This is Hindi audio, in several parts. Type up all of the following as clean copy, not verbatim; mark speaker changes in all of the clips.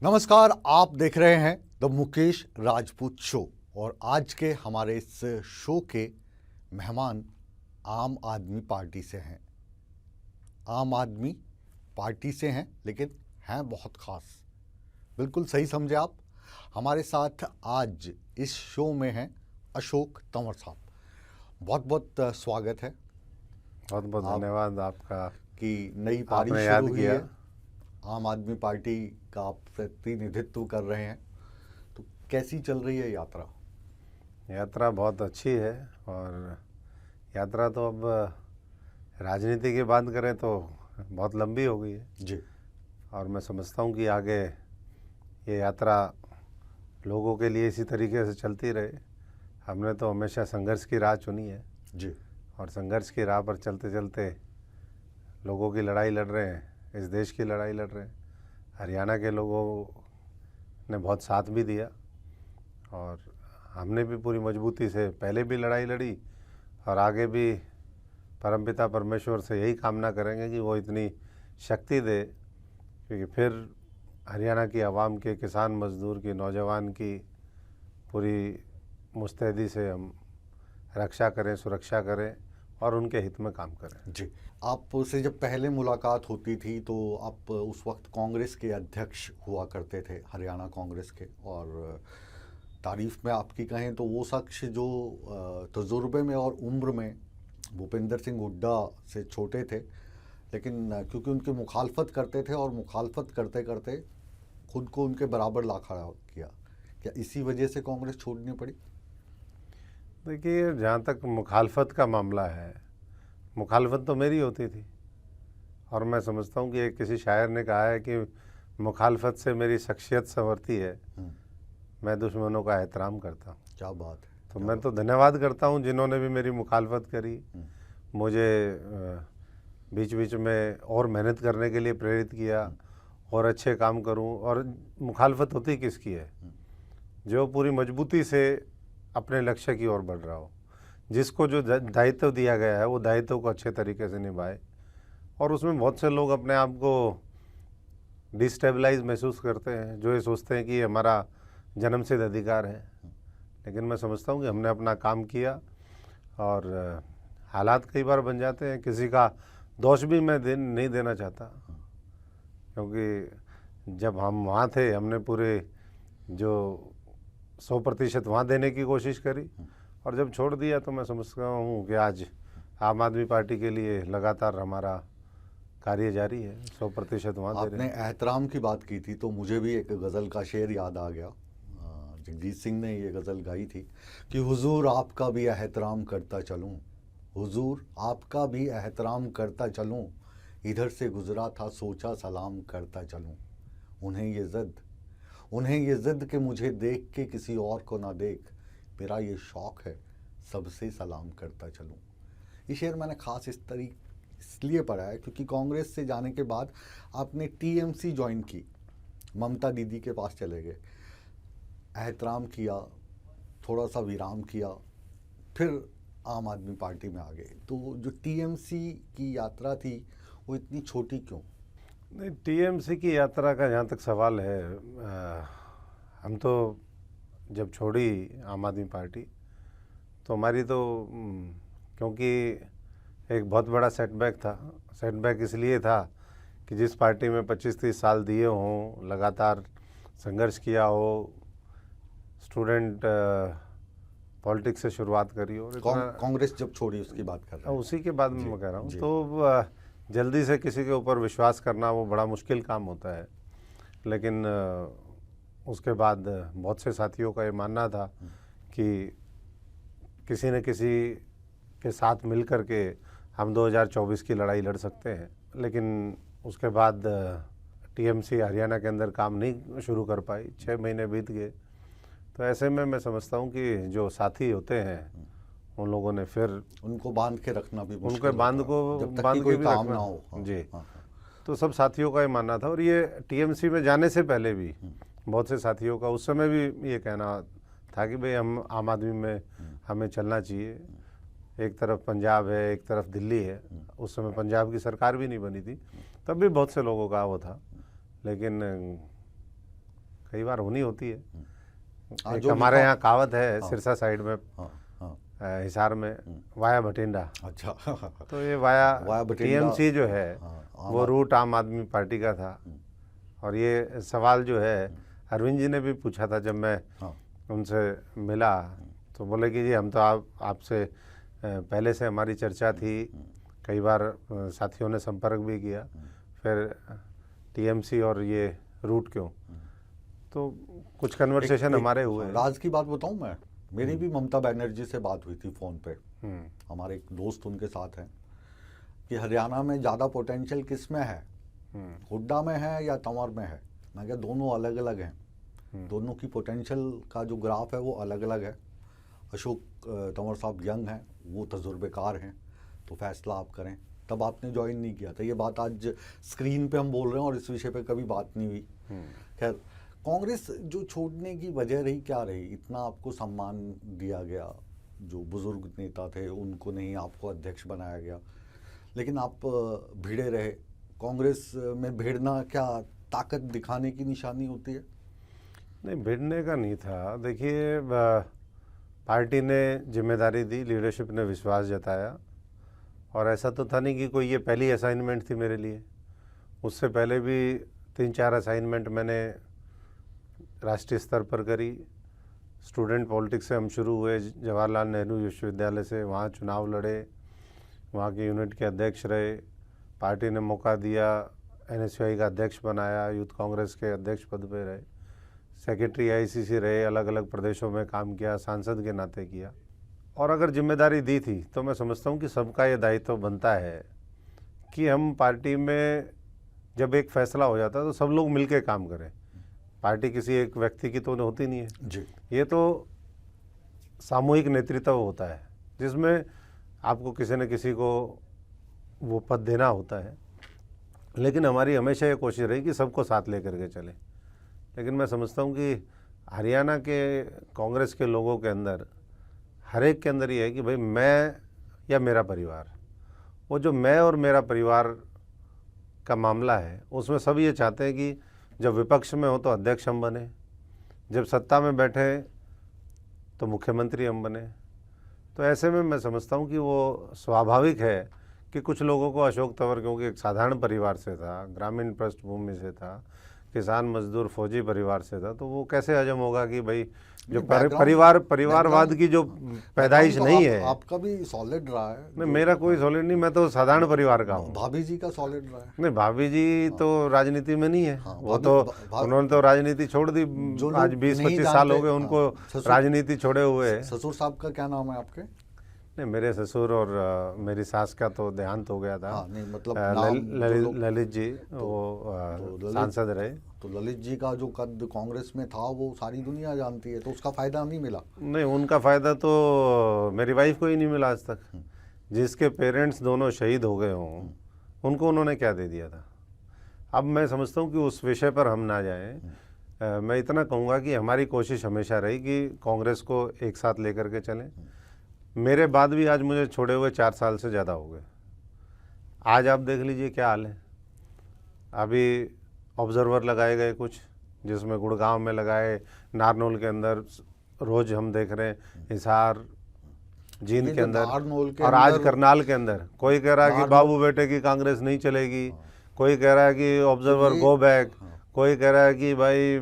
Speaker 1: नमस्कार, आप देख रहे हैं द मुकेश राजपूत शो और आज के हमारे इस शो के मेहमान आम आदमी पार्टी से हैं। आम आदमी पार्टी से हैं लेकिन हैं बहुत ख़ास। बिल्कुल सही समझे आप। हमारे साथ आज इस शो में हैं अशोक तंवर साहब। बहुत बहुत स्वागत है।
Speaker 2: बहुत बहुत धन्यवाद आपका
Speaker 1: कि नई पारी
Speaker 2: आपने
Speaker 1: शुरू
Speaker 2: याद
Speaker 1: हुई
Speaker 2: किया।
Speaker 1: है। आम आदमी पार्टी का आप प्रतिनिधित्व कर रहे हैं, तो कैसी चल रही है यात्रा?
Speaker 2: यात्रा बहुत अच्छी है और यात्रा तो अब राजनीति की बात करें तो बहुत लंबी हो गई है
Speaker 1: जी
Speaker 2: और मैं समझता हूँ कि आगे ये यात्रा लोगों के लिए इसी तरीके से चलती रहे। हमने तो हमेशा संघर्ष की राह चुनी है
Speaker 1: जी
Speaker 2: और संघर्ष की राह पर चलते चलते लोगों की लड़ाई लड़ रहे हैं, इस देश की लड़ाई लड़ रहे हैं। हरियाणा के लोगों ने बहुत साथ भी दिया और हमने भी पूरी मजबूती से पहले भी लड़ाई लड़ी और आगे भी परमपिता परमेश्वर से यही कामना करेंगे कि वो इतनी शक्ति दे, क्योंकि फिर हरियाणा की आवाम के, किसान मजदूर की, नौजवान की पूरी मुस्तैदी से हम रक्षा करें, सुरक्षा करें और उनके हित में काम करें।
Speaker 1: जी, आपसे जब पहले मुलाकात होती थी तो आप उस वक्त कांग्रेस के अध्यक्ष हुआ करते थे, हरियाणा कांग्रेस के। और तारीफ में आपकी कहें तो वो शख्स जो तजुर्बे में और उम्र में भूपेंद्र सिंह हुड्डा से छोटे थे, लेकिन क्योंकि उनकी मुखालफत करते थे और मुखालफत करते करते खुद को उनके बराबर ला खड़ा किया। क्या इसी वजह से कांग्रेस छोड़नी पड़ी?
Speaker 2: देखिए, जहाँ तक मुखालफत का मामला है, मुखालफत तो मेरी होती थी और मैं समझता हूँ कि एक किसी शायर ने कहा है कि मुखालफत से मेरी शख्सियत संवरती है, मैं दुश्मनों का एहतराम करता हूँ।
Speaker 1: क्या बात है।
Speaker 2: तो मैं तो धन्यवाद करता हूँ जिन्होंने भी मेरी मुखालफत करी, मुझे बीच बीच में और मेहनत करने के लिए प्रेरित किया और अच्छे काम करूँ। और मुखालफत होती किसकी है? जो पूरी मजबूती से अपने लक्ष्य की ओर बढ़ रहा हो, जिसको जो दायित्व दिया गया है वो दायित्व को अच्छे तरीके से निभाए। और उसमें बहुत से लोग अपने आप को डिस्टेबलाइज महसूस करते हैं, जो ये सोचते हैं कि ये हमारा जन्मसिद्ध अधिकार है। लेकिन मैं समझता हूँ कि हमने अपना काम किया और हालात कई बार बन जाते हैं। किसी का दोष भी मैं नहीं देना चाहता, क्योंकि जब हम वहाँ थे हमने पूरे जो 100% वहाँ देने की कोशिश करी और जब छोड़ दिया तो मैं समझता हूँ कि आज आम आदमी पार्टी के लिए लगातार हमारा कार्य जारी है। 100% वहाँ दे रहे हैं।
Speaker 1: आपने एहतराम की बात की थी तो मुझे भी एक गज़ल का शेर याद आ गया। जगजीत सिंह ने ये गज़ल गाई थी कि हुजूर आपका भी एहतराम करता चलूँ, हुजूर आपका भी एहतराम करता चलूँ, इधर से गुज़रा था सोचा सलाम करता चलूँ। उन्हें ये ज़िद कि मुझे देख के किसी और को ना देख, मेरा ये शौक़ है सबसे सलाम करता चलूँ। ये शेर मैंने ख़ास इसलिए पढ़ा है क्योंकि कांग्रेस से जाने के बाद आपने टीएमसी ज्वाइन की, ममता दीदी के पास चले गए, एहतराम किया, थोड़ा सा विराम किया, फिर आम आदमी पार्टी में आ गए। तो जो टीएमसी की यात्रा थी वो इतनी छोटी क्यों?
Speaker 2: नहीं, टीएमसी की यात्रा का जहाँ तक सवाल है, हम तो जब छोड़ी आम आदमी पार्टी तो हमारी तो क्योंकि एक बहुत बड़ा सेटबैक था। सेटबैक इसलिए था कि जिस पार्टी में 25-30 साल दिए हों, लगातार संघर्ष किया हो, स्टूडेंट पॉलिटिक्स से शुरुआत करी हो।
Speaker 1: कांग्रेस जब छोड़ी उसकी बात कर रहे हैं?
Speaker 2: उसी के बाद मैं कह रहा हूँ। तो जल्दी से किसी के ऊपर विश्वास करना वो बड़ा मुश्किल काम होता है। लेकिन उसके बाद बहुत से साथियों का ये मानना था कि किसी न किसी के साथ मिल कर के हम 2024 की लड़ाई लड़ सकते हैं। लेकिन उसके बाद टीएमसी हरियाणा के अंदर काम नहीं शुरू कर पाई, 6 महीने बीत गए। तो ऐसे में मैं समझता हूँ कि जो साथी होते हैं उन लोगों ने फिर
Speaker 1: उनको बांध के रखना भी मुश्किल
Speaker 2: उनके बांध के भी
Speaker 1: काम
Speaker 2: रखना
Speaker 1: ना हो।
Speaker 2: जी। तो सब साथियों का ये मानना था। और ये टीएमसी में जाने से पहले भी बहुत से साथियों का उस समय भी ये कहना था कि भाई हम आम आदमी में हमें चलना चाहिए। एक तरफ पंजाब है, एक तरफ दिल्ली है। उस समय पंजाब की सरकार भी नहीं बनी थी, तब भी बहुत से लोगों का वो था। लेकिन कई बार होनी होती है।
Speaker 1: हाँ,
Speaker 2: एक
Speaker 1: जो
Speaker 2: हमारे
Speaker 1: लिखा-
Speaker 2: यहाँ कहावत है
Speaker 1: हाँ।
Speaker 2: सिरसा साइड में,
Speaker 1: हाँ हाँ,
Speaker 2: हिसार में, वाया भटिंडा।
Speaker 1: अच्छा
Speaker 2: तो ये वाया
Speaker 1: वाया भटिंडा,
Speaker 2: टीएमसी जो है
Speaker 1: हाँ,
Speaker 2: वो रूट आम आदमी पार्टी का था। और ये सवाल जो है अरविंद जी ने भी पूछा था जब मैं
Speaker 1: हाँ
Speaker 2: उनसे मिला, तो बोले कि जी हम तो आपसे पहले से हमारी चर्चा थी, कई बार साथियों ने संपर्क भी किया, फिर टीएमसी और ये रूट क्यों, तो कुछ कन्वर्सेशन हमारे हुए।
Speaker 1: राज की बात बताऊं मैं, मेरी भी ममता बनर्जी से बात हुई थी फ़ोन पे,
Speaker 2: हम्म,
Speaker 1: हमारे एक दोस्त उनके साथ हैं, कि हरियाणा में ज़्यादा पोटेंशियल किस में है, हुड्डा में है या तंवर में है। मैं क्या दोनों अलग अलग हैं, दोनों की पोटेंशियल का जो ग्राफ है वो अलग अलग है। अशोक तंवर साहब यंग हैं, वो तजुर्बेकार हैं, तो फैसला आप करें। तब आपने ज्वाइन नहीं किया था, ये बात आज स्क्रीन पे हम बोल रहे हैं और इस विषय पे कभी बात नहीं हुई। खैर, कांग्रेस जो छोड़ने की वजह रही क्या रही? इतना आपको सम्मान दिया गया, जो बुजुर्ग नेता थे उनको नहीं आपको अध्यक्ष बनाया गया, लेकिन आप भिड़े रहे। कांग्रेस में भिड़ना क्या ताकत दिखाने की निशानी होती है?
Speaker 2: नहीं, भिड़ने का नहीं था। देखिए, पार्टी ने जिम्मेदारी दी, लीडरशिप ने विश्वास जताया, और ऐसा तो था नहीं कि कोई ये पहली असाइनमेंट थी मेरे लिए। उससे पहले भी 3-4 असाइनमेंट मैंने राष्ट्रीय स्तर पर करी। स्टूडेंट पॉलिटिक्स से हम शुरू हुए, जवाहरलाल नेहरू विश्वविद्यालय से, वहाँ चुनाव लड़े, वहाँ के यूनिट के अध्यक्ष रहे, पार्टी ने मौका दिया, एनएसयूआई का अध्यक्ष बनाया, यूथ कांग्रेस के अध्यक्ष पद पे रहे, सेक्रेटरी आईसीसी रहे, अलग अलग प्रदेशों में काम किया, सांसद के नाते किया। और अगर जिम्मेदारी दी थी तो मैं समझता हूँ कि सबका ये दायित्व बनता है कि हम पार्टी में जब एक फैसला हो जाता है तो सब लोग मिलके काम करें। पार्टी किसी एक व्यक्ति की तो होती नहीं है
Speaker 1: जी,
Speaker 2: ये तो सामूहिक नेतृत्व होता है, जिसमें आपको किसी न किसी को वो पद देना होता है। लेकिन हमारी हमेशा ये कोशिश रही कि सबको साथ लेकर के चले। लेकिन मैं समझता हूँ कि हरियाणा के कांग्रेस के लोगों के अंदर, हर एक के अंदर ये है कि भाई मैं या मेरा परिवार, वो जो मैं और मेरा परिवार का मामला है उसमें सब ये चाहते हैं कि जब विपक्ष में हो तो अध्यक्ष हम बने, जब सत्ता में बैठे तो मुख्यमंत्री हम बने। तो ऐसे में मैं समझता हूँ कि वो स्वाभाविक है कि कुछ लोगों को अशोक तंवर, क्योंकि एक साधारण परिवार से था, ग्रामीण पृष्ठभूमि से था, किसान मजदूर फौजी परिवार से था, तो वो कैसे हजम होगा कि भाई जो परिवारवाद की जो पैदाइश
Speaker 1: तो
Speaker 2: नहीं है।
Speaker 1: आपका भी सॉलिड रहा है।
Speaker 2: नहीं, मेरा कोई सॉलिड नहीं, मैं तो साधारण परिवार का हूँ।
Speaker 1: भाभी जी का सॉलिड रहा है।
Speaker 2: नहीं, भाभी जी तो राजनीति में नहीं है।
Speaker 1: हाँ,
Speaker 2: वो तो उन्होंने तो राजनीति छोड़ दी,
Speaker 1: जो
Speaker 2: आज 20-25 साल हो गए उनको राजनीति छोड़े हुए।
Speaker 1: ससुर साहब का क्या नाम है आपके?
Speaker 2: नहीं, मेरे ससुर और मेरी सास का तो देहांत हो गया था।
Speaker 1: हाँ, नहीं मतलब
Speaker 2: ललित जी वो सांसद रहे।
Speaker 1: तो ललित जी का जो कद कांग्रेस में था वो सारी दुनिया जानती है, तो उसका फायदा नहीं मिला।
Speaker 2: नहीं, उनका फायदा तो मेरी वाइफ को ही नहीं मिला आज तक। जिसके पेरेंट्स दोनों शहीद हो गए हों उनको उन्होंने क्या दे दिया था। अब मैं समझता हूँ कि उस विषय पर हम ना जाएं। मैं इतना कहूँगा कि हमारी कोशिश हमेशा रही कि कांग्रेस को एक साथ लेकर के चलें। मेरे बाद भी आज मुझे छोड़े हुए 4 साल से ज़्यादा हो गए। आज आप देख लीजिए क्या हाल है। अभी ऑब्जर्वर लगाए गए कुछ, जिसमें गुड़गांव में लगाए, नारनौल के अंदर रोज़ हम देख रहे हैं, हिसार, जींद के अंदर, और आज करनाल के अंदर। कोई कह रहा है कि बाबू बेटे की कांग्रेस नहीं चलेगी, कोई कह रहा है कि ऑब्जर्वर गो बैक, कोई कह रहा है कि भाई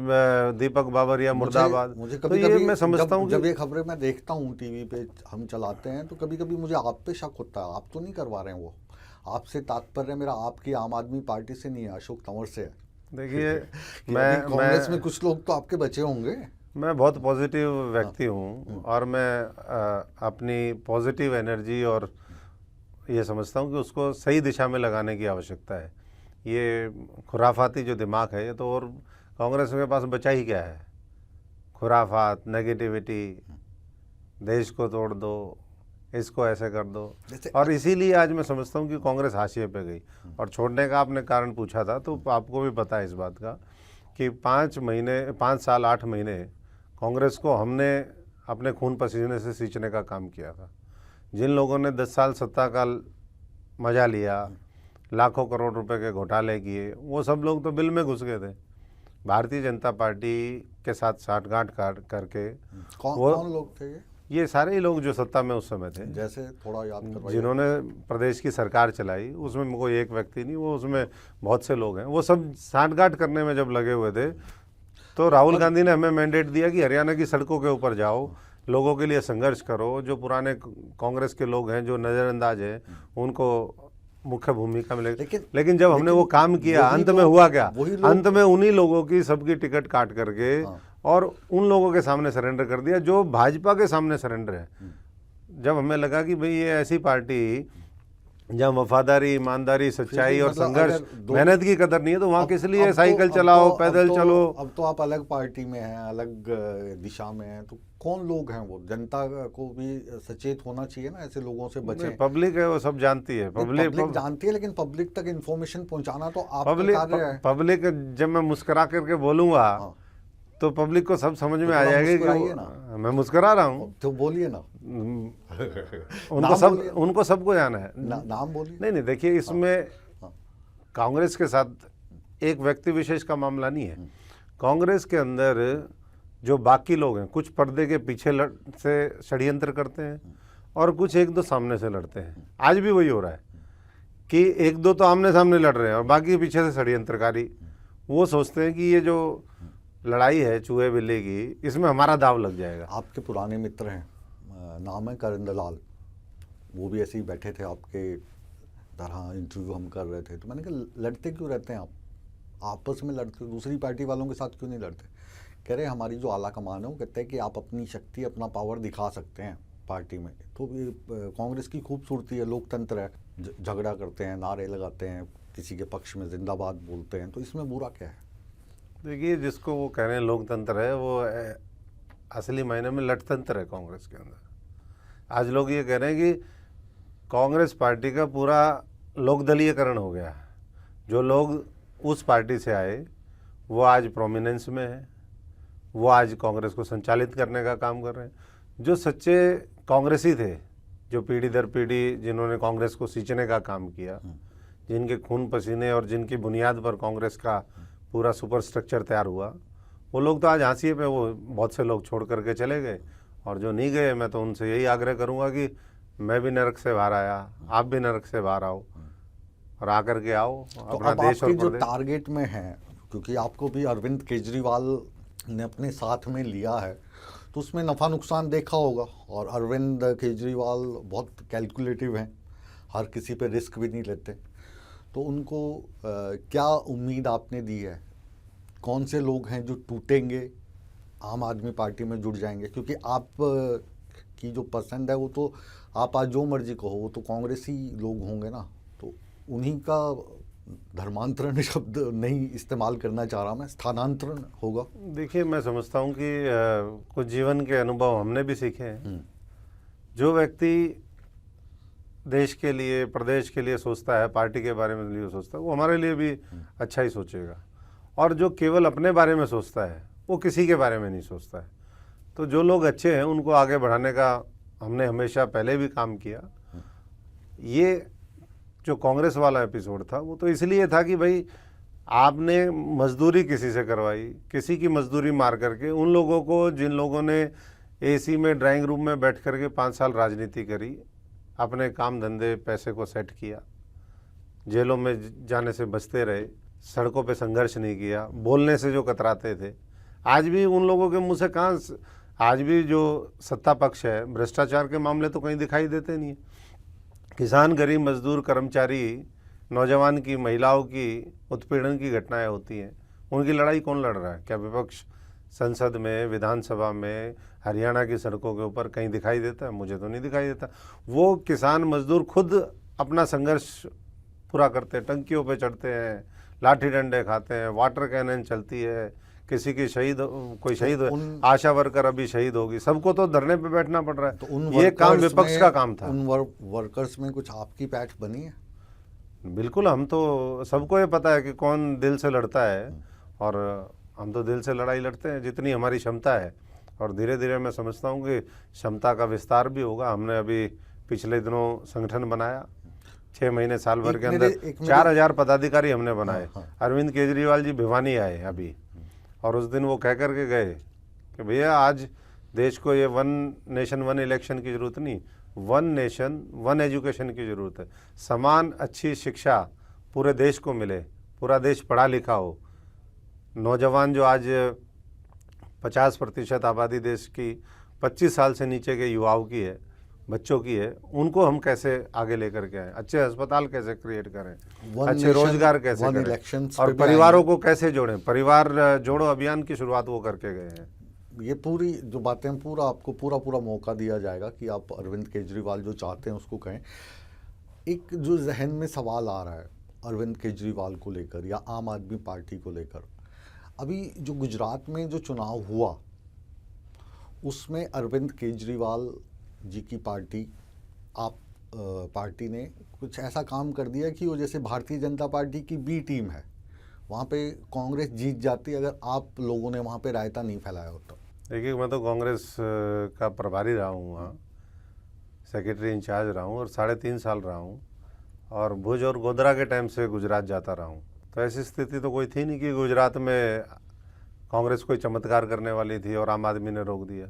Speaker 2: दीपक बाबरिया मुर्दाबाद।
Speaker 1: मुझे
Speaker 2: तो
Speaker 1: कभी
Speaker 2: ये मैं समझता हूँ
Speaker 1: जब ये खबरें मैं देखता हूँ टीवी पे हम चलाते हैं, तो कभी कभी मुझे आप पे शक होता है। आप तो नहीं करवा रहे हैं वो? आपसे तात्पर्य मेरा आपकी आम आदमी पार्टी से नहीं है, अशोक तंवर से है।
Speaker 2: देखिए,
Speaker 1: मैं कांग्रेस में कुछ लोग तो आपके बचे होंगे।
Speaker 2: मैं बहुत पॉजिटिव व्यक्ति हूँ और मैं अपनी पॉजिटिव एनर्जी और ये समझता हूँ कि उसको सही दिशा में लगाने की आवश्यकता है। ये खुराफाती जो दिमाग है, ये तो और कांग्रेस के पास बचा ही क्या है? खुराफात, नेगेटिविटी, देश को तोड़ दो, इसको ऐसे कर दो। और इसीलिए आज मैं समझता हूँ कि कांग्रेस हाशिए पे गई। और छोड़ने का आपने कारण पूछा था, तो आपको भी पता है इस बात का कि 5 साल 8 महीने कांग्रेस को हमने अपने खून पसीने से सींचने का काम किया था। जिन लोगों ने 10 साल सत्ता का मजा लिया, लाखों करोड़ रुपए के घोटाले किए, वो सब लोग तो बिल में घुस गए थे। भारतीय जनता पार्टी के साथ साठगांठ करके
Speaker 1: कौन लोग थे
Speaker 2: ये सारे ही लोग जो सत्ता में उस समय थे,
Speaker 1: जैसे थोड़ा याद करवाइए।
Speaker 2: जिन्होंने प्रदेश की सरकार चलाई, उसमें कोई एक व्यक्ति नहीं, वो उसमें बहुत से लोग हैं। वो सब साठगांठ करने में जब लगे हुए थे तो राहुल गांधी ने हमें मैंडेट दिया कि हरियाणा की सड़कों के ऊपर जाओ, लोगों के लिए संघर्ष करो, जो पुराने कांग्रेस के लोग हैं जो नज़रअंदाज हैं उनको मुख्य भूमिका मिलेगी। लेकिन जब हमने वो काम किया, अंत में हुआ क्या? अंत में उन्हीं लोगों की सबकी टिकट काट करके और उन लोगों के सामने सरेंडर कर दिया जो भाजपा के सामने सरेंडर है। जब हमें लगा कि भाई ये ऐसी पार्टी जहाँ वफादारी, ईमानदारी, सच्चाई और संघर्ष, मेहनत की कदर नहीं है, तो वहाँ किस लिए साइकिल चलाओ, पैदल चलो।
Speaker 1: अब तो आप अलग पार्टी में हैं, अलग दिशा में हैं, तो कौन लोग हैं वो? जनता को भी सचेत होना चाहिए ना, ऐसे लोगों से बचें।
Speaker 2: पब्लिक है, वो सब जानती है, पब्लिक
Speaker 1: जानती है, लेकिन पब्लिक तक इन्फॉर्मेशन पहुंचाना तो आपका कार्य है।
Speaker 2: पब्लिक जब मैं मुस्कुरा करके बोलूंगा तो पब्लिक को सब समझ में आ जाएगा कि मैं मुस्कुरा रहा हूँ।
Speaker 1: तो बोलिए ना।
Speaker 2: उनको सबको जाना है।
Speaker 1: नाम बोलिए।
Speaker 2: नहीं, देखिए, इसमें कांग्रेस के साथ एक व्यक्ति विशेष का मामला नहीं है। कांग्रेस के अंदर जो बाकी लोग हैं, कुछ पर्दे के पीछे से षड्यंत्र करते हैं और कुछ एक दो सामने से लड़ते हैं। आज भी वही हो रहा है कि एक दो तो आमने सामने लड़ रहे हैं और बाकी पीछे से षड्यंत्रकारी। वो सोचते हैं कि ये जो लड़ाई है चूहे बिल्ली की, इसमें हमारा दाव लग जाएगा।
Speaker 1: आपके पुराने मित्र हैं, नाम है करण दलाल, वो भी ऐसे ही बैठे थे आपके तरह, इंटरव्यू हम कर रहे थे, तो मैंने कहा लड़ते क्यों रहते हैं आप, आपस में लड़ते हो, दूसरी पार्टी वालों के साथ क्यों नहीं लड़ते? कह रहे हमारी जो आला कमान है वो कहते हैं कि आप अपनी शक्ति, अपना पावर दिखा सकते हैं पार्टी में। तो कांग्रेस की खूबसूरती है, लोकतंत्र है, झगड़ा करते हैं, नारे लगाते हैं, किसी के पक्ष में जिंदाबाद बोलते हैं, तो इसमें बुरा क्या है?
Speaker 2: देखिए, जिसको वो कह रहे हैं लोकतंत्र है, वो असली मायने में लठतंत्र है कांग्रेस के अंदर। आज लोग ये कह रहे हैं कि कांग्रेस पार्टी का पूरा लोकदलीयकरण हो गया है। जो लोग उस पार्टी से आए वो आज प्रोमिनेंस में है, वो आज कांग्रेस को संचालित करने का काम कर रहे हैं। जो सच्चे कांग्रेसी थे, जो पीढ़ी दर पीढ़ी जिन्होंने कांग्रेस को सींचने का काम किया, जिनके खून पसीने और जिनकी बुनियाद पर कांग्रेस का पूरा सुपर स्ट्रक्चर तैयार हुआ, वो लोग तो आज हाशिए पे, वो बहुत से लोग छोड़ करके चले गए। और जो नहीं गए, मैं तो उनसे यही आग्रह करूंगा कि मैं भी नरक से बाहर आया, आप भी नरक से बाहर आओ और आकर के आओ अपना
Speaker 1: तो
Speaker 2: देश और
Speaker 1: जो टारगेट में है, क्योंकि आपको भी अरविंद केजरीवाल ने अपने साथ में लिया है, तो उसमें नफ़ा नुकसान देखा होगा। और अरविंद केजरीवाल बहुत कैलकुलेटिव हैं, हर किसी पे रिस्क भी नहीं लेते, तो उनको क्या उम्मीद आपने दी है? कौन से लोग हैं जो टूटेंगे, आम आदमी पार्टी में जुड़ जाएंगे? क्योंकि आप की जो पसंद है वो तो आप आज जो मर्जी कहो, वो तो कांग्रेसी लोग होंगे ना, तो उन्हीं का धर्मांतरण शब्द नहीं इस्तेमाल करना चाह रहा मैं, स्थानांतरण होगा।
Speaker 2: देखिए, मैं समझता हूँ कि कुछ जीवन के अनुभव हमने भी सीखे हैं। जो व्यक्ति देश के लिए, प्रदेश के लिए सोचता है, पार्टी के बारे में लिए सोचता है, वो हमारे लिए भी अच्छा ही सोचेगा। और जो केवल अपने बारे में सोचता है, वो किसी के बारे में नहीं सोचता है। तो जो लोग अच्छे हैं उनको आगे बढ़ाने का हमने हमेशा पहले भी काम किया। ये जो कांग्रेस वाला एपिसोड था वो तो इसलिए था कि भाई आपने मजदूरी किसी से करवाई, किसी की मजदूरी मार करके उन लोगों को, जिन लोगों ने एसी में ड्राइंग रूम में बैठ करके 5 साल राजनीति करी, अपने काम धंधे पैसे को सेट किया, जेलों में जाने से बचते रहे, सड़कों पे संघर्ष नहीं किया, बोलने से जो कतराते थे, आज भी उन लोगों के मुंह से कहाँ, आज भी जो सत्ता पक्ष है, भ्रष्टाचार के मामले तो कहीं दिखाई देते नहीं है। किसान, गरीब, मजदूर, कर्मचारी, नौजवान की, महिलाओं की उत्पीड़न की घटनाएं होती हैं, उनकी लड़ाई कौन लड़ रहा है? क्या विपक्ष संसद में, विधानसभा में, हरियाणा की सड़कों के ऊपर कहीं दिखाई देता है? मुझे तो नहीं दिखाई देता। वो किसान मजदूर खुद अपना संघर्ष पूरा करते हैं, टंकियों पे चढ़ते हैं, लाठी डंडे खाते हैं, वाटर कैनन चलती है, किसी की कोई शहीद हो, आशा वर्कर अभी शहीद होगी, सबको तो धरने पे बैठना पड़ रहा है। तो ये काम विपक्ष का काम था।
Speaker 1: उन वर्कर्स में कुछ आपकी पैठ बनी है?
Speaker 2: बिल्कुल, हम तो, सबको ये पता है कि कौन दिल से लड़ता है, और हम तो दिल से लड़ाई लड़ते हैं जितनी हमारी क्षमता है। और धीरे धीरे मैं समझता हूँ कि क्षमता का विस्तार भी होगा। हमने अभी पिछले दिनों संगठन बनाया, 6 महीने साल भर के अंदर 4000 पदाधिकारी हमने बनाए। अरविंद केजरीवाल जी भिवानी आए अभी, और उस दिन वो कह कर के गए कि भैया आज देश को ये वन नेशन वन इलेक्शन की ज़रूरत नहीं, वन नेशन वन एजुकेशन की ज़रूरत है। समान अच्छी शिक्षा पूरे देश को मिले, पूरा देश पढ़ा लिखा हो। नौजवान जो आज 50% आबादी देश की 25 साल से नीचे के युवाओं की है, बच्चों की है, उनको हम कैसे आगे लेकर के आए, अच्छे अस्पताल कैसे क्रिएट करें, अच्छे रोजगार कैसे करें और परिवारों को कैसे जोड़ें। परिवार जोड़ो अभियान की शुरुआत वो करके गए हैं।
Speaker 1: ये पूरी जो बातें पूरा आपको पूरा मौका दिया जाएगा कि आप अरविंद केजरीवाल जो चाहते हैं उसको कहें। एक जो जहन में सवाल आ रहा है अरविंद केजरीवाल को लेकर या आम आदमी पार्टी को लेकर, अभी जो गुजरात में जो चुनाव हुआ उसमें अरविंद केजरीवाल जी की पार्टी पार्टी ने कुछ ऐसा काम कर दिया कि वो जैसे भारतीय जनता पार्टी की बी टीम है, वहाँ पे कांग्रेस जीत जाती अगर आप लोगों ने वहाँ पे रायता नहीं फैलाया होता।
Speaker 2: देखिए, मैं तो कांग्रेस का प्रभारी रहा हूँ, वहाँ सेक्रेटरी इंचार्ज रहा हूँ और 3.5 साल रहा हूँ और भुज और गोधरा के टाइम से गुजरात जाता रहा हूँ। तो ऐसी स्थिति तो कोई थी नहीं कि गुजरात में कांग्रेस कोई चमत्कार करने वाली थी और आम आदमी ने रोक दिया।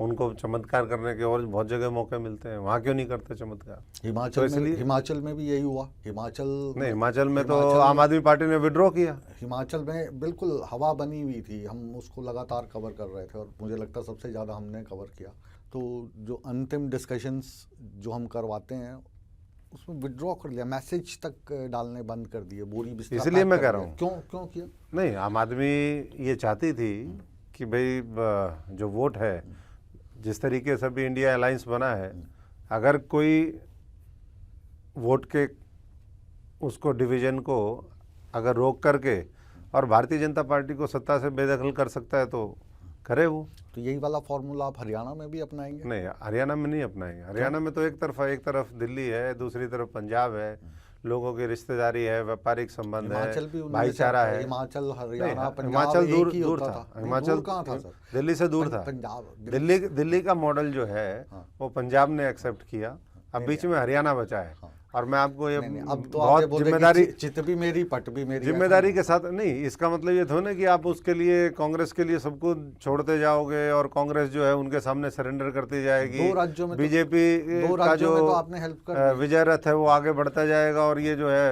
Speaker 2: उनको चमत्कार करने के और बहुत जगह मौके मिलते हैं, वहाँ क्यों नहीं करते चमत्कार?
Speaker 1: हिमाचल में भी यही हुआ। हिमाचल
Speaker 2: में तो आम आदमी पार्टी ने विड्रॉ किया।
Speaker 1: हिमाचल में बिल्कुल हवा बनी हुई थी, हम उसको लगातार कवर कर रहे थे और मुझे लगता है सबसे ज़्यादा हमने कवर किया। तो जो अंतिम डिस्कशंस जो हम करवाते हैं उसमें विड्रॉ कर लिया, मैसेज तक डालने बंद कर दिए, बोरी बिस्तर।
Speaker 2: इसलिए मैं कह रहा हूँ
Speaker 1: क्यों किया?
Speaker 2: नहीं, आम आदमी ये चाहती थी कि भाई जो वोट है, जिस तरीके से अभी इंडिया अलायंस बना है, अगर कोई वोट के उसको डिवीज़न को अगर रोक करके और भारतीय जनता पार्टी को सत्ता से बेदखल कर सकता है तो करे वो।
Speaker 1: तो यही वाला फॉर्मूला आप हरियाणा में भी अपनाएंगे?
Speaker 2: नहीं, हरियाणा में नहीं अपनाएंगे। हरियाणा में तो एक तरफ दिल्ली है, दूसरी तरफ पंजाब है, लोगों की रिश्तेदारी है, व्यापारिक संबंध है, भाईचारा है।
Speaker 1: हिमाचल हरियाणा
Speaker 2: हिमाचल दूर था। हिमाचल कहाँ था सर? दिल्ली से दूर था। दिल्ली का मॉडल जो है वो पंजाब ने एक्सेप्ट किया, अब बीच में हरियाणा बचा है। और मैं आपको ये बहुत जिम्मेदारी,
Speaker 1: चित भी मेरी पट भी मेरी,
Speaker 2: जिम्मेदारी के साथ नहीं, इसका मतलब ये थोड़ा ना कि आप उसके लिए कांग्रेस के लिए सबको छोड़ते जाओगे और कांग्रेस जो है उनके सामने सरेंडर करती जाएगी।
Speaker 1: दो राज्यों में
Speaker 2: बीजेपी का जो
Speaker 1: आपने हेल्प कर
Speaker 2: विजय रथ है वो आगे बढ़ता जाएगा और ये जो है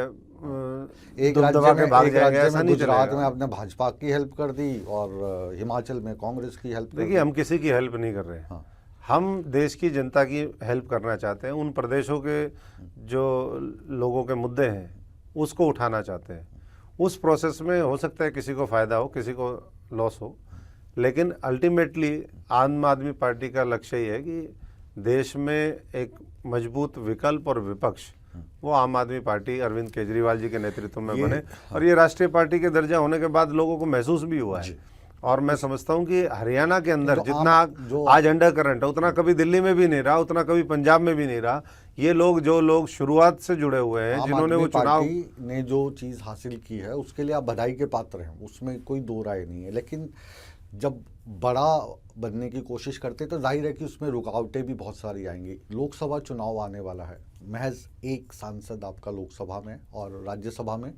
Speaker 1: एक राज्य में गुजरात में आपने भाजपा की हेल्प कर दी और हिमाचल में कांग्रेस की हेल्प।
Speaker 2: देखिए, हम किसी की हेल्प नहीं कर रहे हैं, हम देश की जनता की हेल्प करना चाहते हैं। उन प्रदेशों के जो लोगों के मुद्दे हैं उसको उठाना चाहते हैं। उस प्रोसेस में हो सकता है किसी को फ़ायदा हो, किसी को लॉस हो, लेकिन अल्टीमेटली आम आदमी पार्टी का लक्ष्य ये है कि देश में एक मजबूत विकल्प और विपक्ष वो आम आदमी पार्टी अरविंद केजरीवाल जी के नेतृत्व में बने। और ये राष्ट्रीय पार्टी के दर्जा होने के बाद लोगों को महसूस भी हुआ है। और मैं समझता हूँ कि हरियाणा के अंदर जितना आज अंडर करंट है उतना कभी दिल्ली में भी नहीं रहा, उतना कभी पंजाब में भी नहीं रहा। ये लोग जो लोग शुरुआत से जुड़े हुए हैं, जिन्होंने वो चुनाव
Speaker 1: ने जो चीज़ हासिल की है उसके लिए आप बधाई के पात्र हैं, उसमें कोई दो राय नहीं है। लेकिन जब बड़ा बनने की कोशिश करते तो जाहिर है कि उसमें रुकावटें भी बहुत सारी आएंगी। लोकसभा चुनाव आने वाला है, महज एक सांसद आपका लोकसभा में और राज्यसभा में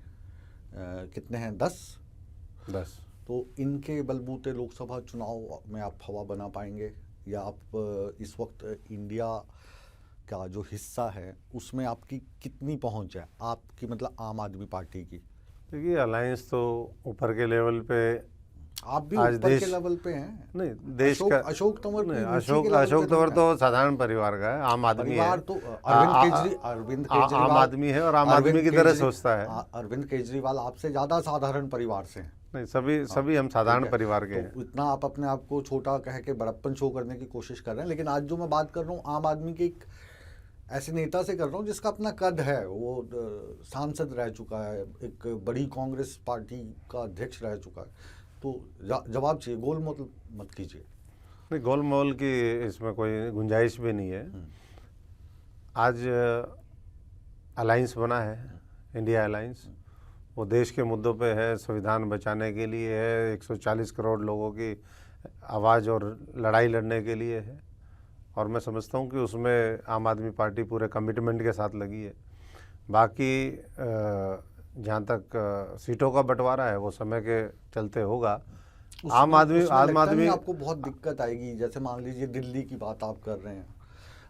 Speaker 1: कितने हैं? 10। तो इनके बलबूते लोकसभा चुनाव में आप हवा बना पाएंगे या आप इस वक्त इंडिया का जो हिस्सा है उसमें आपकी कितनी पहुंच है, आपकी मतलब आम आदमी पार्टी की?
Speaker 2: देखिए, अलायंस तो ऊपर के लेवल पे,
Speaker 1: आप भी ऊपर के लेवल पे हैं।
Speaker 2: नहीं, देश का
Speaker 1: अशोक
Speaker 2: तंवर तो साधारण परिवार का है, आम आदमी है।
Speaker 1: तो अरविंद केजरीवाल
Speaker 2: आम आदमी है और आम आदमी की तरह सोचता है।
Speaker 1: अरविंद केजरीवाल आपसे ज़्यादा साधारण परिवार से हैं।
Speaker 2: नहीं, सभी हम साधारण परिवार के हैं।
Speaker 1: इतना आप अपने आप को छोटा कह के बड़प्पन शो करने की कोशिश कर रहे हैं, लेकिन आज जो मैं बात कर रहा हूँ आम आदमी के एक ऐसे नेता से कर रहा हूँ जिसका अपना कद है, वो सांसद रह चुका है, एक बड़ी कांग्रेस पार्टी का अध्यक्ष रह चुका है। तो जवाब चाहिए, गोलमोल मत कीजिए।
Speaker 2: नहीं, गोलमोल की इसमें कोई गुंजाइश भी नहीं है। आज अलायंस बना है, इंडिया अलायंस, वो देश के मुद्दों पे है, संविधान बचाने के लिए है, 140 करोड़ लोगों की आवाज़ और लड़ाई लड़ने के लिए है। और मैं समझता हूँ कि उसमें आम आदमी पार्टी पूरे कमिटमेंट के साथ लगी है। बाकी जहाँ तक सीटों का बंटवारा है वो समय के चलते होगा, आम आदमी
Speaker 1: उसमें
Speaker 2: आम
Speaker 1: लगता नहीं
Speaker 2: आदमी
Speaker 1: आपको बहुत दिक्कत आएगी? जैसे मान लीजिए दिल्ली की बात आप कर रहे हैं,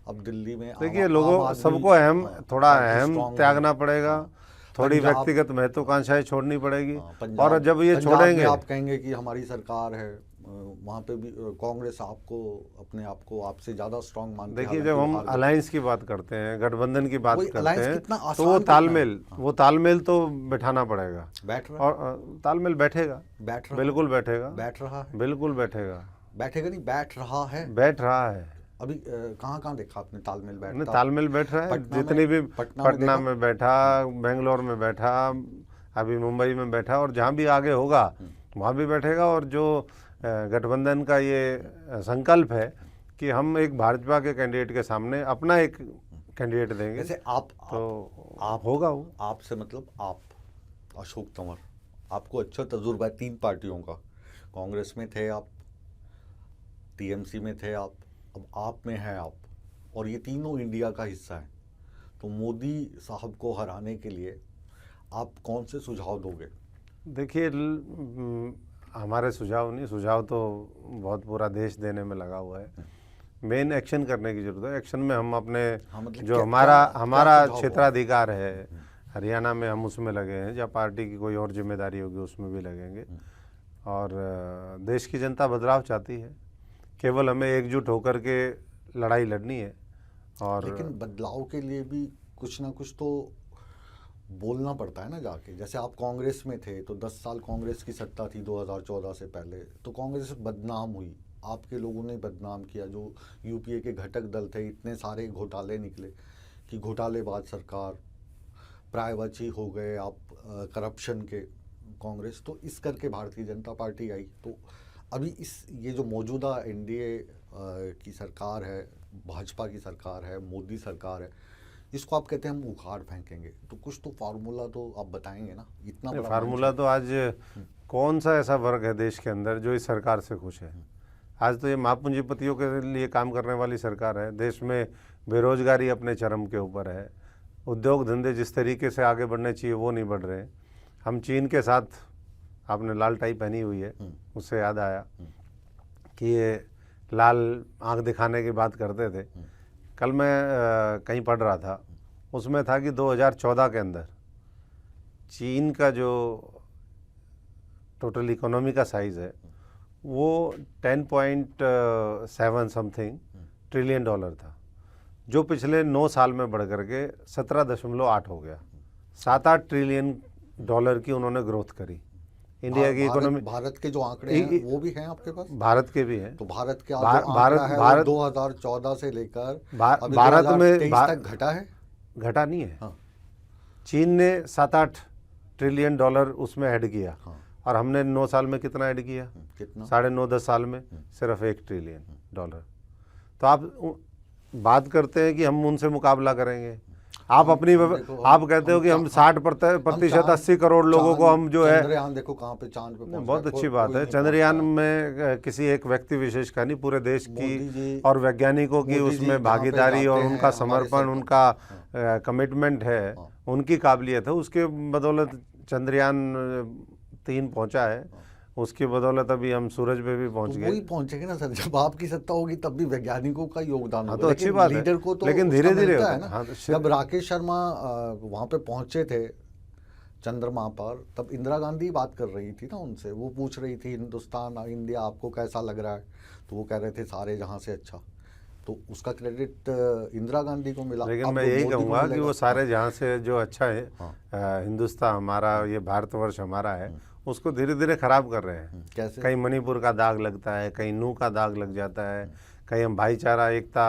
Speaker 1: अब दिल्ली में
Speaker 2: देखिए
Speaker 1: आम
Speaker 2: लोगों
Speaker 1: आदमी,
Speaker 2: सबको अहम
Speaker 1: हाँ,
Speaker 2: थोड़ा
Speaker 1: पार्टी
Speaker 2: अहम
Speaker 1: स्ट्रांग है।
Speaker 2: त्यागना पड़ेगा,
Speaker 1: हाँ,
Speaker 2: थोड़ी
Speaker 1: पंजाब,
Speaker 2: व्यक्तिगत महत्वाकांक्षाएं छोड़नी पड़ेगी।
Speaker 1: हाँ,
Speaker 2: और
Speaker 1: पंजाब,
Speaker 2: जब ये
Speaker 1: पंजाब में
Speaker 2: छोड़ेंगे,
Speaker 1: आप कहेंगे कि हमारी सरकार है, वहाँ पे भी कांग्रेस आपको अपने आप को आपसे ज़्यादा स्ट्रांग मानती है,
Speaker 2: देखिए जब
Speaker 1: हालांकि वो
Speaker 2: हम
Speaker 1: हार गई।
Speaker 2: अलायंस की बात करते हैं, गठबंधन की बात
Speaker 1: वही
Speaker 2: करते
Speaker 1: अलायंस
Speaker 2: हैं,
Speaker 1: कितना
Speaker 2: तो वो
Speaker 1: आसान कितना है।
Speaker 2: तालमेल
Speaker 1: हाँ,
Speaker 2: वो तालमेल तो बैठाना पड़ेगा।
Speaker 1: बैठ रहा
Speaker 2: और तालमेल बैठेगा,
Speaker 1: बैठ रहा
Speaker 2: बिल्कुल बैठेगा,
Speaker 1: बैठ रहा है,
Speaker 2: बिल्कुल बैठेगा,
Speaker 1: बैठेगा नहीं, बैठ रहा है।
Speaker 2: बैठ रहा है।
Speaker 1: अभी कहाँ कहाँ देखा आपने तालमेल
Speaker 2: नहीं,
Speaker 1: बैठता?
Speaker 2: तालमेल बैठ रहा है,
Speaker 1: पटना में,
Speaker 2: जितनी भी
Speaker 1: पटना में
Speaker 2: पटना
Speaker 1: देखा?
Speaker 2: में बैठा, बेंगलोर में बैठा, अभी मुंबई में बैठा, और जहाँ भी आगे होगा वहाँ भी बैठेगा। और जो गठबंधन का ये संकल्प है कि हम एक भाजपा के कैंडिडेट के सामने अपना एक कैंडिडेट देंगे,
Speaker 1: जैसे
Speaker 2: आप होगा वो।
Speaker 1: आपसे मतलब आप अशोक तंवर, आपको अच्छा तजुर्बा है 3 पार्टियों का, कांग्रेस में थे आप, टीएमसी में थे आप, अब आप में है आप, और ये तीनों इंडिया का हिस्सा है। तो मोदी साहब को हराने के लिए आप कौन से सुझाव दोगे?
Speaker 2: देखिए हमारे सुझाव नहीं, सुझाव तो बहुत पूरा देश देने में लगा हुआ है। मेन एक्शन करने की जरूरत है। एक्शन में हम अपने
Speaker 1: हाँ, मतलब
Speaker 2: जो
Speaker 1: क्या
Speaker 2: हमारा
Speaker 1: सुझाव
Speaker 2: क्षेत्राधिकार है, हरियाणा में हम उसमें लगे हैं, या पार्टी की कोई और जिम्मेदारी होगी उसमें भी लगेंगे। और देश की जनता बदलाव चाहती है, केवल हमें एकजुट होकर के लड़ाई लड़नी है। और
Speaker 1: लेकिन बदलाव के लिए भी कुछ ना कुछ तो बोलना पड़ता है ना जाके। जैसे आप कांग्रेस में थे तो 10 साल कांग्रेस की सत्ता थी 2014 से पहले, तो कांग्रेस बदनाम हुई, आपके लोगों ने बदनाम किया। जो यूपीए के घटक दल थे, इतने सारे घोटाले निकले कि घोटालेबाज सरकार, प्रायवची हो गए आप करप्शन के कांग्रेस। तो इस करके भारतीय जनता पार्टी आई। तो अभी ये जो मौजूदा एनडीए की सरकार है, भाजपा की सरकार है, मोदी सरकार है, इसको आप कहते हैं हम उखाड़ फेंकेंगे, तो कुछ तो फार्मूला तो आप बताएंगे ना। इतना बड़ा
Speaker 2: फार्मूला तो आज कौन सा ऐसा वर्ग है देश के अंदर जो इस सरकार से खुश है? आज तो ये महापूंजीपतियों के लिए काम करने वाली सरकार है। देश में बेरोजगारी अपने चरम के ऊपर है, उद्योग धंधे जिस तरीके से आगे बढ़ने चाहिए वो नहीं बढ़ रहे। हम चीन के साथ, आपने लाल टाई पहनी हुई है, उससे याद आया कि ये लाल आंख दिखाने की बात करते थे। कल मैं कहीं पढ़ रहा था, उसमें था कि 2014 के अंदर चीन का जो टोटल इकोनॉमी का साइज़ है वो 10.7 समथिंग ट्रिलियन डॉलर था, जो पिछले 9 साल में बढ़ करके 17.8 हो गया। 7-8 ट्रिलियन डॉलर की उन्होंने ग्रोथ करी। इंडिया की इकोनॉमी,
Speaker 1: भारत के जो आंकड़े हैं वो भी हैं आपके पास?
Speaker 2: भारत के भी हैं।
Speaker 1: तो भारत के भारत 2014 से लेकर
Speaker 2: भारत में
Speaker 1: तक घटा है?
Speaker 2: घटा नहीं है।
Speaker 1: हाँ।
Speaker 2: चीन ने 7-8 ट्रिलियन डॉलर उसमें ऐड किया।
Speaker 1: हाँ।
Speaker 2: और हमने 9 साल में कितना ऐड किया?
Speaker 1: कितना?
Speaker 2: 9.5-10 साल में सिर्फ 1 ट्रिलियन डॉलर। तो आप बात करते हैं कि हम उनसे मुकाबला करेंगे। आप अपनी आप कहते हो कि हम 60% 80 करोड़ लोगों को हम जो है,
Speaker 1: चंद्रयान देखो कहाँ पे, चांद पे पहुंच
Speaker 2: बहुत
Speaker 1: गया।
Speaker 2: अच्छी बात है। चंद्रयान में किसी एक व्यक्ति विशेष का नहीं, पूरे देश की और वैज्ञानिकों की उसमें भागीदारी और उनका समर्पण, उनका कमिटमेंट है, उनकी काबिलियत है। उसके बदौलत चंद्रयान 3 पहुंचा है, उसकी बदौलत अभी हम सूरज पे भी पहुंच गए।
Speaker 1: वही पहुंचेंगे ना सर, जब आपकी सत्ता होगी तब भी वैज्ञानिकों का योगदान होगा।
Speaker 2: तो अच्छी बात है,
Speaker 1: लीडर को तो
Speaker 2: लेकिन धीरे धीरे
Speaker 1: है ना। जब राकेश शर्मा वहाँ पे पहुंचे थे चंद्रमा पर, तब इंदिरा गांधी बात कर रही थी ना उनसे, वो पूछ रही थी हिंदुस्तान, इंडिया आपको कैसा लग रहा है, तो वो कह रहे थे सारे जहाँ से अच्छा। तो उसका क्रेडिट इंदिरा गांधी को मिला।
Speaker 2: लेकिन मैं यही कहूँगा कि वो सारे जहाँ से जो अच्छा है, हिंदुस्तान हमारा, ये भारतवर्ष हमारा है, उसको धीरे धीरे खराब कर रहे हैं।
Speaker 1: कैसे?
Speaker 2: कहीं मणिपुर का दाग लगता है, कहीं नू का दाग लग जाता है, कहीं हम भाईचारा, एकता,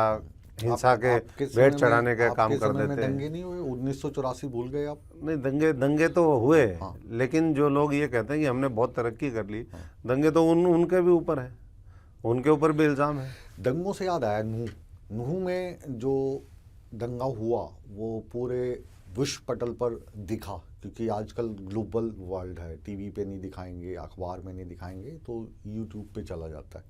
Speaker 2: हिंसा के भेंट चढ़ाने का काम कर देते हैं।
Speaker 1: दंगे नहीं हुए? 1984 भूल गए आप?
Speaker 2: नहीं, दंगे तो हुए। लेकिन जो लोग ये कहते हैं कि हमने बहुत तरक्की कर ली, दंगे तो उनके भी ऊपर है, उनके ऊपर भी इल्ज़ाम है।
Speaker 1: दंगों से याद आया, नूह में जो दंगा हुआ वो पूरे विश्व पटल पर दिखा, क्योंकि आजकल ग्लोबल वर्ल्ड है, टीवी पे नहीं दिखाएंगे, अखबार में नहीं दिखाएंगे, तो यूट्यूब पे चला जाता है।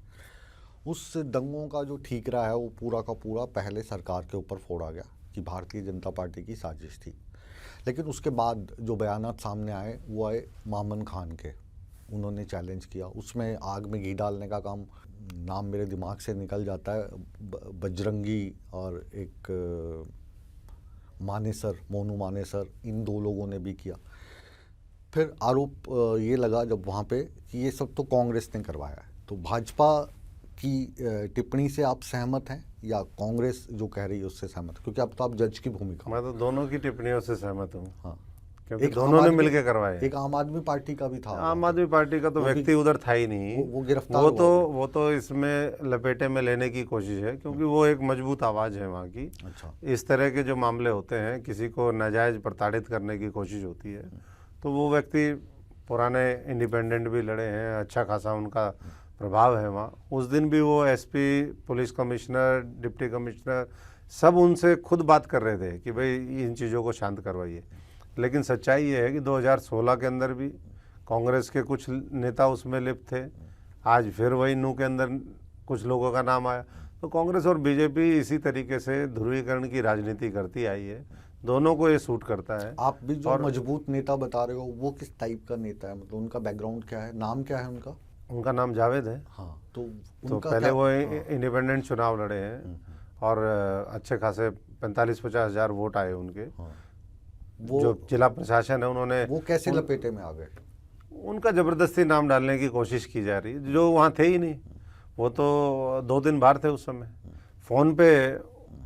Speaker 1: उस दंगों का जो ठीकरा है वो पूरा का पूरा पहले सरकार के ऊपर फोड़ा गया कि भारतीय जनता पार्टी की साजिश थी। लेकिन उसके बाद जो बयानात सामने आए वो आए मामन खान के, उन्होंने चैलेंज किया, उसमें आग में घी डालने का काम, नाम मेरे दिमाग से निकल जाता है, बजरंगी और एक मानेसर, मोनू मानेसर, इन 2 लोगों ने भी किया। फिर आरोप ये लगा जब वहाँ पे कि ये सब तो कांग्रेस ने करवाया है। तो भाजपा की टिप्पणी से आप सहमत हैं या कांग्रेस जो कह रही है उससे सहमत? क्योंकि अब तो आप जज की भूमिका।
Speaker 2: मैं तो दोनों की टिप्पणियों से सहमत हूँ।
Speaker 1: हाँ,
Speaker 2: क्योंकि दोनों ने मिलकर करवाए।
Speaker 1: एक आम आदमी पार्टी का भी था।
Speaker 2: आम आदमी पार्टी का तो व्यक्ति उधर था ही नहीं,
Speaker 1: वो गिरफ्तार
Speaker 2: वो तो इसमें लपेटे में लेने की कोशिश है, क्योंकि वो एक मजबूत आवाज़ है वहाँ की।
Speaker 1: अच्छा।
Speaker 2: इस तरह के जो मामले होते हैं, किसी को नाजायज़ प्रताड़ित करने की कोशिश होती है, तो वो व्यक्ति पुराने इंडिपेंडेंट भी लड़े हैं, अच्छा खासा उनका प्रभाव है वहाँ। उस दिन भी वो SP, police commissioner, deputy commissioner सब उनसे खुद बात कर रहे थे कि भाई इन चीज़ों को शांत करवाइए। लेकिन सच्चाई ये है कि 2016 के अंदर भी कांग्रेस के कुछ नेता उसमें लिप्त थे। आज फिर वही नू के अंदर कुछ लोगों का नाम आया। तो कांग्रेस और बीजेपी इसी तरीके से ध्रुवीकरण की राजनीति करती आई है। दोनों को ये सूट करता है।
Speaker 1: आप भी जो मजबूत नेता बता रहे हो, वो किस टाइप का नेता है? मतलब उनका बैकग्राउंड क्या है, नाम क्या है उनका?
Speaker 2: उनका नाम जावेद है।
Speaker 1: हाँ, तो
Speaker 2: पहले वो इंडिपेंडेंट चुनाव लड़े हैं और अच्छे खासे 45-50 हज़ार वोट आए उनके। वो जो जिला प्रशासन है उन्होंने, वो
Speaker 1: कैसे लपेटे में आ गए?
Speaker 2: उनका जबरदस्ती नाम डालने की कोशिश की जा रही है, जो वहाँ थे ही नहीं। वो तो 2 दिन बाहर थे उस समय। फ़ोन पे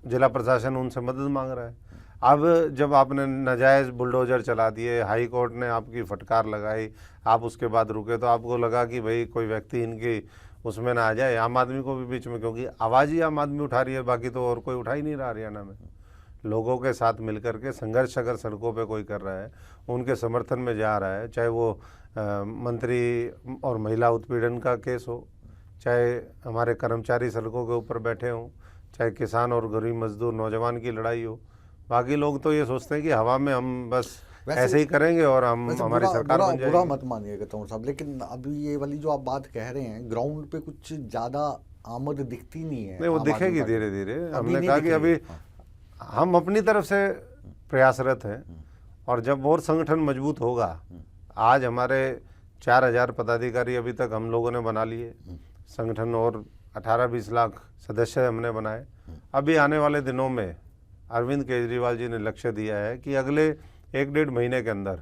Speaker 2: जिला प्रशासन उनसे मदद मांग रहा है। अब जब आपने नाजायज़ बुलडोजर चला दिए, हाई कोर्ट ने आपकी फटकार लगाई, आप उसके बाद रुके, तो आपको लगा कि भाई कोई व्यक्ति इनकी उसमें ना आ जाए, आम आदमी को भी बीच में, क्योंकि आवाज़ ही आम आदमी उठा रही है, बाकी तो और कोई उठा ही नहीं रहा हरियाणा में। लोगों के साथ मिलकर के संघर्ष अगर सड़कों पे कोई कर रहा है, उनके समर्थन में जा रहा है, चाहे वो मंत्री और महिला उत्पीड़न का केस हो, चाहे हमारे कर्मचारी सड़कों के ऊपर बैठे हों, चाहे किसान और गरीब मजदूर नौजवान की लड़ाई हो, बाकी लोग तो ये सोचते हैं कि हवा में हम बस ऐसे ही करेंगे और हम हमारी सरकार बन जाएगी।
Speaker 1: बुरा मत मानिएगा तंवर साहब, लेकिन अभी ये वाली जो आप बात कह रहे हैं, ग्राउंड पे कुछ ज़्यादा आमद दिखती नहीं है।
Speaker 2: नहीं, वो दिखेगी धीरे धीरे। हमने कहा कि अभी हम अपनी तरफ से प्रयासरत हैं, और जब और संगठन मजबूत होगा, आज हमारे 4000 पदाधिकारी अभी तक हम लोगों ने बना लिए संगठन, और 18-20 लाख सदस्य हमने बनाए। अभी आने वाले दिनों में अरविंद केजरीवाल जी ने लक्ष्य दिया है कि अगले 1-1.5 महीने के अंदर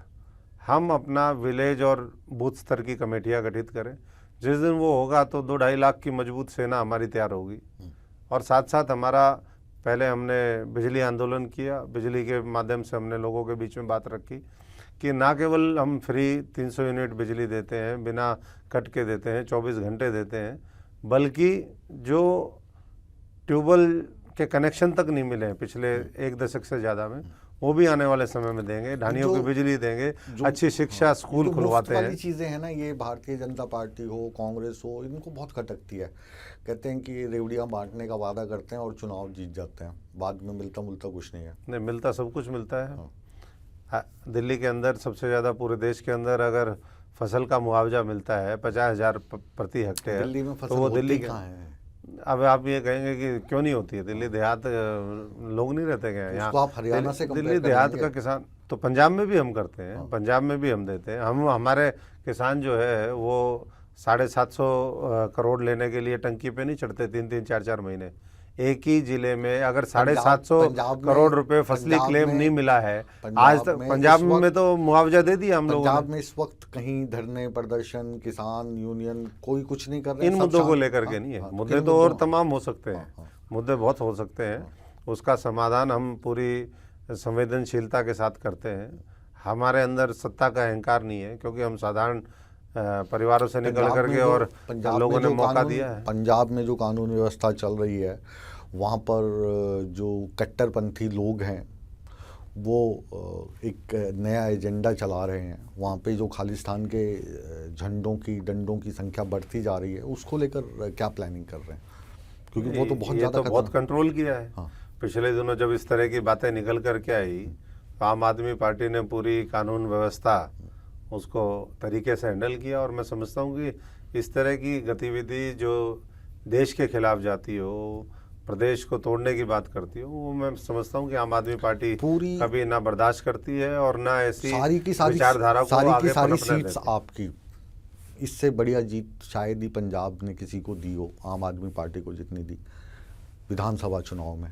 Speaker 2: हम अपना विलेज और बूथ स्तर की कमेटियां गठित करें। जिस दिन वो होगा तो 2-2.5 लाख की मजबूत सेना हमारी तैयार होगी। और साथ साथ हमारा, पहले हमने बिजली आंदोलन किया, बिजली के माध्यम से हमने लोगों के बीच में बात रखी कि ना केवल हम फ्री 300 यूनिट बिजली देते हैं, बिना कट के देते हैं, 24 घंटे देते हैं, बल्कि जो ट्यूबवेल के कनेक्शन तक नहीं मिले हैं पिछले 1 दशक से ज़्यादा में, वो भी आने वाले समय में देंगे। ढानियों की बिजली देंगे, अच्छी शिक्षा, स्कूल खुलवाते हैं।
Speaker 1: चीज़ें हैं ना, ये भारतीय जनता पार्टी हो, कांग्रेस हो, इनको बहुत खटकती है। कहते हैं कि रेवड़ियाँ बांटने का वादा करते हैं और चुनाव जीत जाते हैं, बाद में मिलता मुलता कुछ नहीं है।
Speaker 2: नहीं मिलता, सब कुछ मिलता है। दिल्ली के अंदर सबसे ज़्यादा पूरे देश के अंदर अगर फसल का मुआवजा मिलता है 50,000 प्रति हेक्टेयर,
Speaker 1: दिल्ली में फसल
Speaker 2: तो वो दिल्ली
Speaker 1: कहाँ है?
Speaker 2: अब आप ये कहेंगे कि क्यों नहीं होती है? दिल्ली देहात लोग नहीं रहते क्या यहाँ?
Speaker 1: आप हरियाणा से
Speaker 2: दिल्ली देहात का किसान तो पंजाब में भी हम करते हैं, पंजाब में भी हम देते हैं। हम, हमारे किसान जो है वो 750 करोड़ लेने के लिए टंकी पे नहीं चढ़ते 3-3, 4-4 महीने। एक ही जिले में अगर 750 करोड़ रुपए फसली क्लेम नहीं मिला है आज तक, पंजाब में तो मुआवजा दे दिया हम लोगों ने।
Speaker 1: पंजाब में इस वक्त कहीं धरने, प्रदर्शन, किसान यूनियन कोई कुछ नहीं कर रहे।
Speaker 2: इन मुद्दों को लेकर के नहीं है, मुद्दे तो और तमाम हो सकते हैं, मुद्दे बहुत हो सकते हैं। उसका समाधान हम पूरी संवेदनशीलता के साथ करते हैं। हमारे अंदर सत्ता का अहंकार नहीं है, क्योंकि हम साधारण परिवारों से निकल करके और लोगों ने मौका दिया है।
Speaker 1: पंजाब में जो कानून व्यवस्था चल रही है, वहाँ पर जो कट्टरपंथी लोग हैं वो एक नया एजेंडा चला रहे हैं। वहाँ पे जो खालिस्तान के झंडों की, डंडों की संख्या बढ़ती जा रही है, उसको लेकर क्या प्लानिंग कर रहे हैं? क्योंकि वो तो बहुत ज़्यादा,
Speaker 2: तो बहुत कंट्रोल किया है। हाँ। पिछले दिनों जब इस तरह की बातें निकल करके आई, आम आदमी पार्टी ने पूरी कानून व्यवस्था उसको तरीके से हैंडल किया। और मैं समझता हूँ कि इस तरह की गतिविधि जो देश के खिलाफ जाती हो, प्रदेश को तोड़ने की बात करती हो, वो मैं समझता हूँ कि आम आदमी पार्टी पूरी कभी ना बर्दाश्त करती है और ना ऐसी विचारधारा को आगे पनपने देती है।
Speaker 1: आपकी इससे बढ़िया जीत शायद ही पंजाब ने किसी को दी हो, आम आदमी पार्टी को जितनी दी विधानसभा चुनाव में।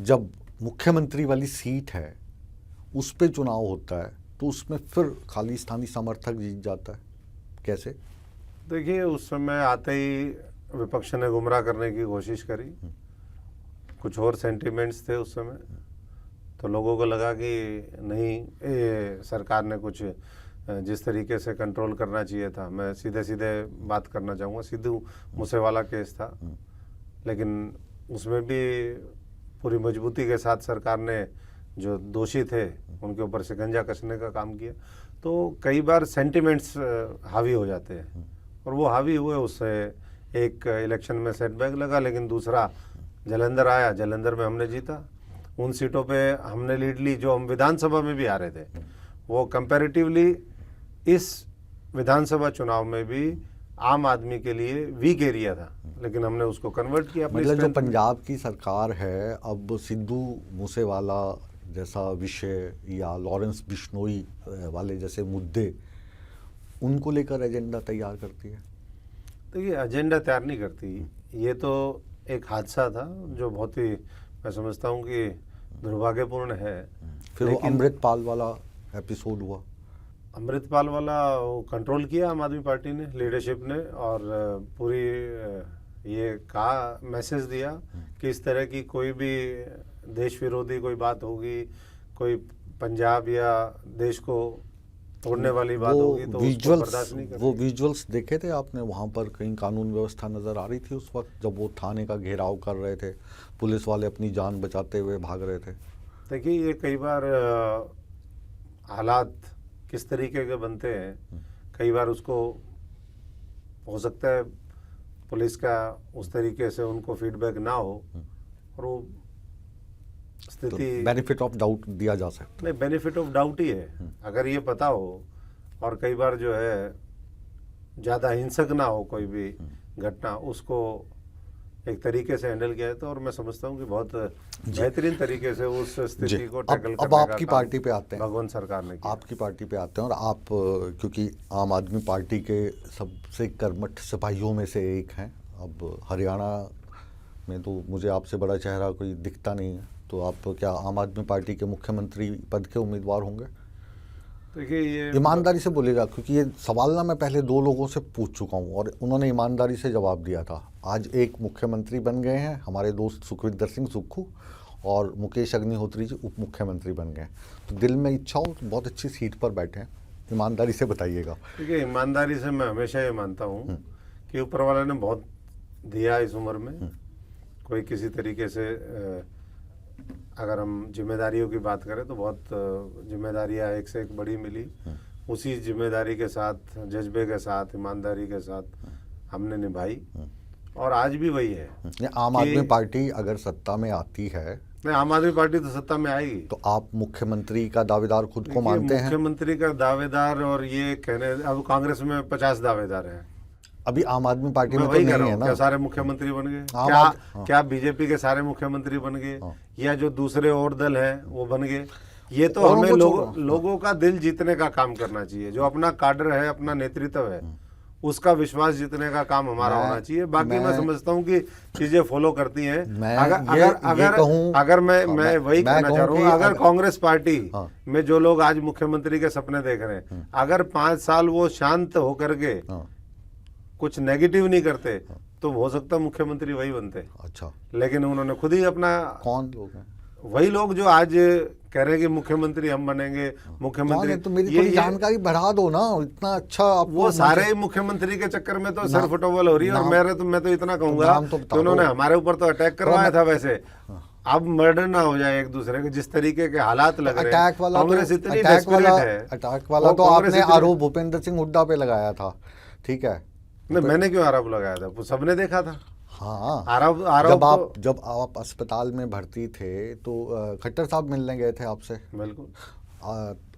Speaker 1: जब मुख्यमंत्री वाली सीट है उस पे चुनाव होता है तो उसमें फिर खालिस्तानी समर्थक जीत जाता है, कैसे?
Speaker 2: देखिए, उस समय आते ही विपक्ष ने गुमराह करने की कोशिश करी, कुछ और सेंटिमेंट्स थे उस समय, तो लोगों को लगा कि नहीं, ये सरकार ने कुछ जिस तरीके से कंट्रोल करना चाहिए था, मैं सीधे सीधे बात करना चाहूँगा, सिद्धू मूसेवाला केस था, लेकिन उसमें भी पूरी मजबूती के साथ सरकार ने जो दोषी थे उनके ऊपर शिकंजा कसने का काम किया। तो कई बार सेंटिमेंट्स हावी हो जाते हैं और वो हावी हुए, उससे एक इलेक्शन में सेटबैक लगा, लेकिन दूसरा जालंधर आया, जालंधर में हमने जीता, उन सीटों पे हमने लीड ली जो हम विधानसभा में भी हारे थे। वो कंपैरेटिवली इस विधानसभा चुनाव में भी आम आदमी के लिए वीक एरिया था, लेकिन हमने उसको कन्वर्ट किया अपनी
Speaker 1: मतलब जो
Speaker 2: strength में।
Speaker 1: पंजाब की सरकार है अब सिद्धू मूसेवाला जैसा विषय या लॉरेंस बिश्नोई वाले जैसे मुद्दे, उनको लेकर एजेंडा तैयार करती है।
Speaker 2: देखिए, एजेंडा तैयार नहीं करती, ये तो एक हादसा था जो बहुत ही, मैं समझता हूँ कि दुर्भाग्यपूर्ण है।
Speaker 1: फिर वो
Speaker 2: लेकिन
Speaker 1: अमृतपाल वाला एपिसोड हुआ,
Speaker 2: अमृतपाल वाला वो कंट्रोल किया आम आदमी पार्टी ने, लीडरशिप ने, और पूरी ये कहा, मैसेज दिया कि इस तरह की कोई भी देश विरोधी कोई बात होगी, कोई पंजाब या देश को तोड़ने वाली बात होगी तो उसको बर्दाश्त नहीं
Speaker 1: वो
Speaker 2: करेंगे।
Speaker 1: विजुअल्स देखे थे आपने? वहाँ पर कहीं कानून व्यवस्था नज़र आ रही थी उस वक्त जब वो थाने का घेराव कर रहे थे, पुलिस वाले अपनी जान बचाते हुए भाग रहे थे।
Speaker 2: देखिए, ये कई बार हालात किस तरीके के बनते हैं, कई बार उसको हो सकता है पुलिस का उस तरीके से उनको फीडबैक ना हो और वो
Speaker 1: तो
Speaker 2: स्थिति,
Speaker 1: बेनिफिट ऑफ डाउट दिया जा सकता
Speaker 2: नहीं, बेनिफिट ऑफ डाउट ही है। अगर ये पता हो और कई बार जो है ज़्यादा हिंसक ना हो कोई भी घटना, उसको एक तरीके से हैंडल किया है तो, और मैं समझता हूँ कि बहुत बेहतरीन तरीके से उस स्थिति को टैकल
Speaker 1: अब
Speaker 2: करने का
Speaker 1: आपकी
Speaker 2: काम
Speaker 1: पार्टी पे आते हैं,
Speaker 2: भगवंत सरकार ने किया।
Speaker 1: आपकी पार्टी पे आते हैं और आप क्योंकि आम आदमी पार्टी के सबसे कर्मठ सिपाहियों में से एक हैं, अब हरियाणा में तो मुझे आपसे बड़ा चेहरा कोई दिखता नहीं है, तो आप क्या आम आदमी पार्टी के मुख्यमंत्री पद के उम्मीदवार होंगे?
Speaker 2: देखिए, ये
Speaker 1: ईमानदारी से बोलेगा, क्योंकि ये सवाल ना मैं पहले 2 लोगों से पूछ चुका हूँ और उन्होंने ईमानदारी से जवाब दिया था। आज एक मुख्यमंत्री बन गए हैं हमारे दोस्त सुखविंदर सिंह सुक्खू, और मुकेश अग्निहोत्री जी उप मुख्यमंत्री बन गए। तो दिल में इच्छा हो तो बहुत अच्छी सीट पर बैठे हैं, ईमानदारी से बताइएगा।
Speaker 2: देखिए, ईमानदारी से मैं हमेशा ये मानता हूँ कि ऊपर वाले ने बहुत दिया इस उम्र में। कोई किसी तरीके से अगर हम जिम्मेदारियों की बात करें तो बहुत जिम्मेदारियाँ एक से एक बड़ी मिली, उसी जिम्मेदारी के साथ, जज्बे के साथ, ईमानदारी के साथ हमने निभाई और आज भी वही है।
Speaker 1: ये आम आदमी पार्टी अगर सत्ता में आती है,
Speaker 2: नहीं, आम आदमी पार्टी तो सत्ता में आएगी
Speaker 1: तो आप मुख्यमंत्री का दावेदार खुद को
Speaker 2: देखिए,
Speaker 1: मानते हैं?
Speaker 2: मुख्यमंत्री का दावेदार, और ये कहने, अब कांग्रेस में 50 दावेदार हैं,
Speaker 1: अभी आम आदमी पार्टी
Speaker 2: मैं
Speaker 1: में तो
Speaker 2: वही कह
Speaker 1: नहीं
Speaker 2: रहा
Speaker 1: है
Speaker 2: हूँ,
Speaker 1: ना।
Speaker 2: क्या सारे मुख्यमंत्री बन गए?
Speaker 1: हाँ,
Speaker 2: क्या क्या बीजेपी के सारे मुख्यमंत्री बन गए या जो दूसरे और दल हैं वो बन गए? ये तो
Speaker 1: औरों
Speaker 2: हमें
Speaker 1: को छोड़ो।
Speaker 2: लोगों का दिल जीतने का काम करना चाहिए। जो अपना काडर है, अपना नेतृत्व है, उसका विश्वास जीतने का काम हमारा होना चाहिए। बाकी मैं समझता हूँ कि चीजें फॉलो करती हैं। अगर मैं वही कहना चाह रहा हूँ, अगर कांग्रेस पार्टी में जो लोग आज मुख्यमंत्री के सपने देख रहे हैं, अगर 5 साल वो शांत होकर के कुछ नेगेटिव नहीं करते तो हो सकता है मुख्यमंत्री वही बनते।
Speaker 1: अच्छा,
Speaker 2: लेकिन उन्होंने खुद ही अपना,
Speaker 1: कौन लोग हैं
Speaker 2: वही लोग जो आज कह रहे हैं कि मुख्यमंत्री हम बनेंगे, मुख्यमंत्री,
Speaker 1: तो मेरी थोड़ी जानकारी बढ़ा दो ना, इतना अच्छा आपको।
Speaker 2: वो सारे ही मुख्यमंत्री के चक्कर में तो सर फुटबॉल हो रही है। और मैं तो इतना कहूंगा कि उन्होंने हमारे ऊपर तो अटैक करवाया था, वैसे अब मर्डर ना हो जाए एक दूसरे के, जिस तरीके के हालात लग रहे हैं। कांग्रेस इतनी डेस्परेट है।
Speaker 1: अटैक वाला तो आपने आरोप भूपेंद्र सिंह हुड्डा पे लगाया था, ठीक है?
Speaker 2: नहीं, मैंने क्यों आरोप लगाया था? वो सबने देखा था।
Speaker 1: हाँ,
Speaker 2: आरोप
Speaker 1: जब आप अस्पताल में भर्ती थे तो खट्टर साहब मिलने गए थे आपसे।
Speaker 2: बिल्कुल।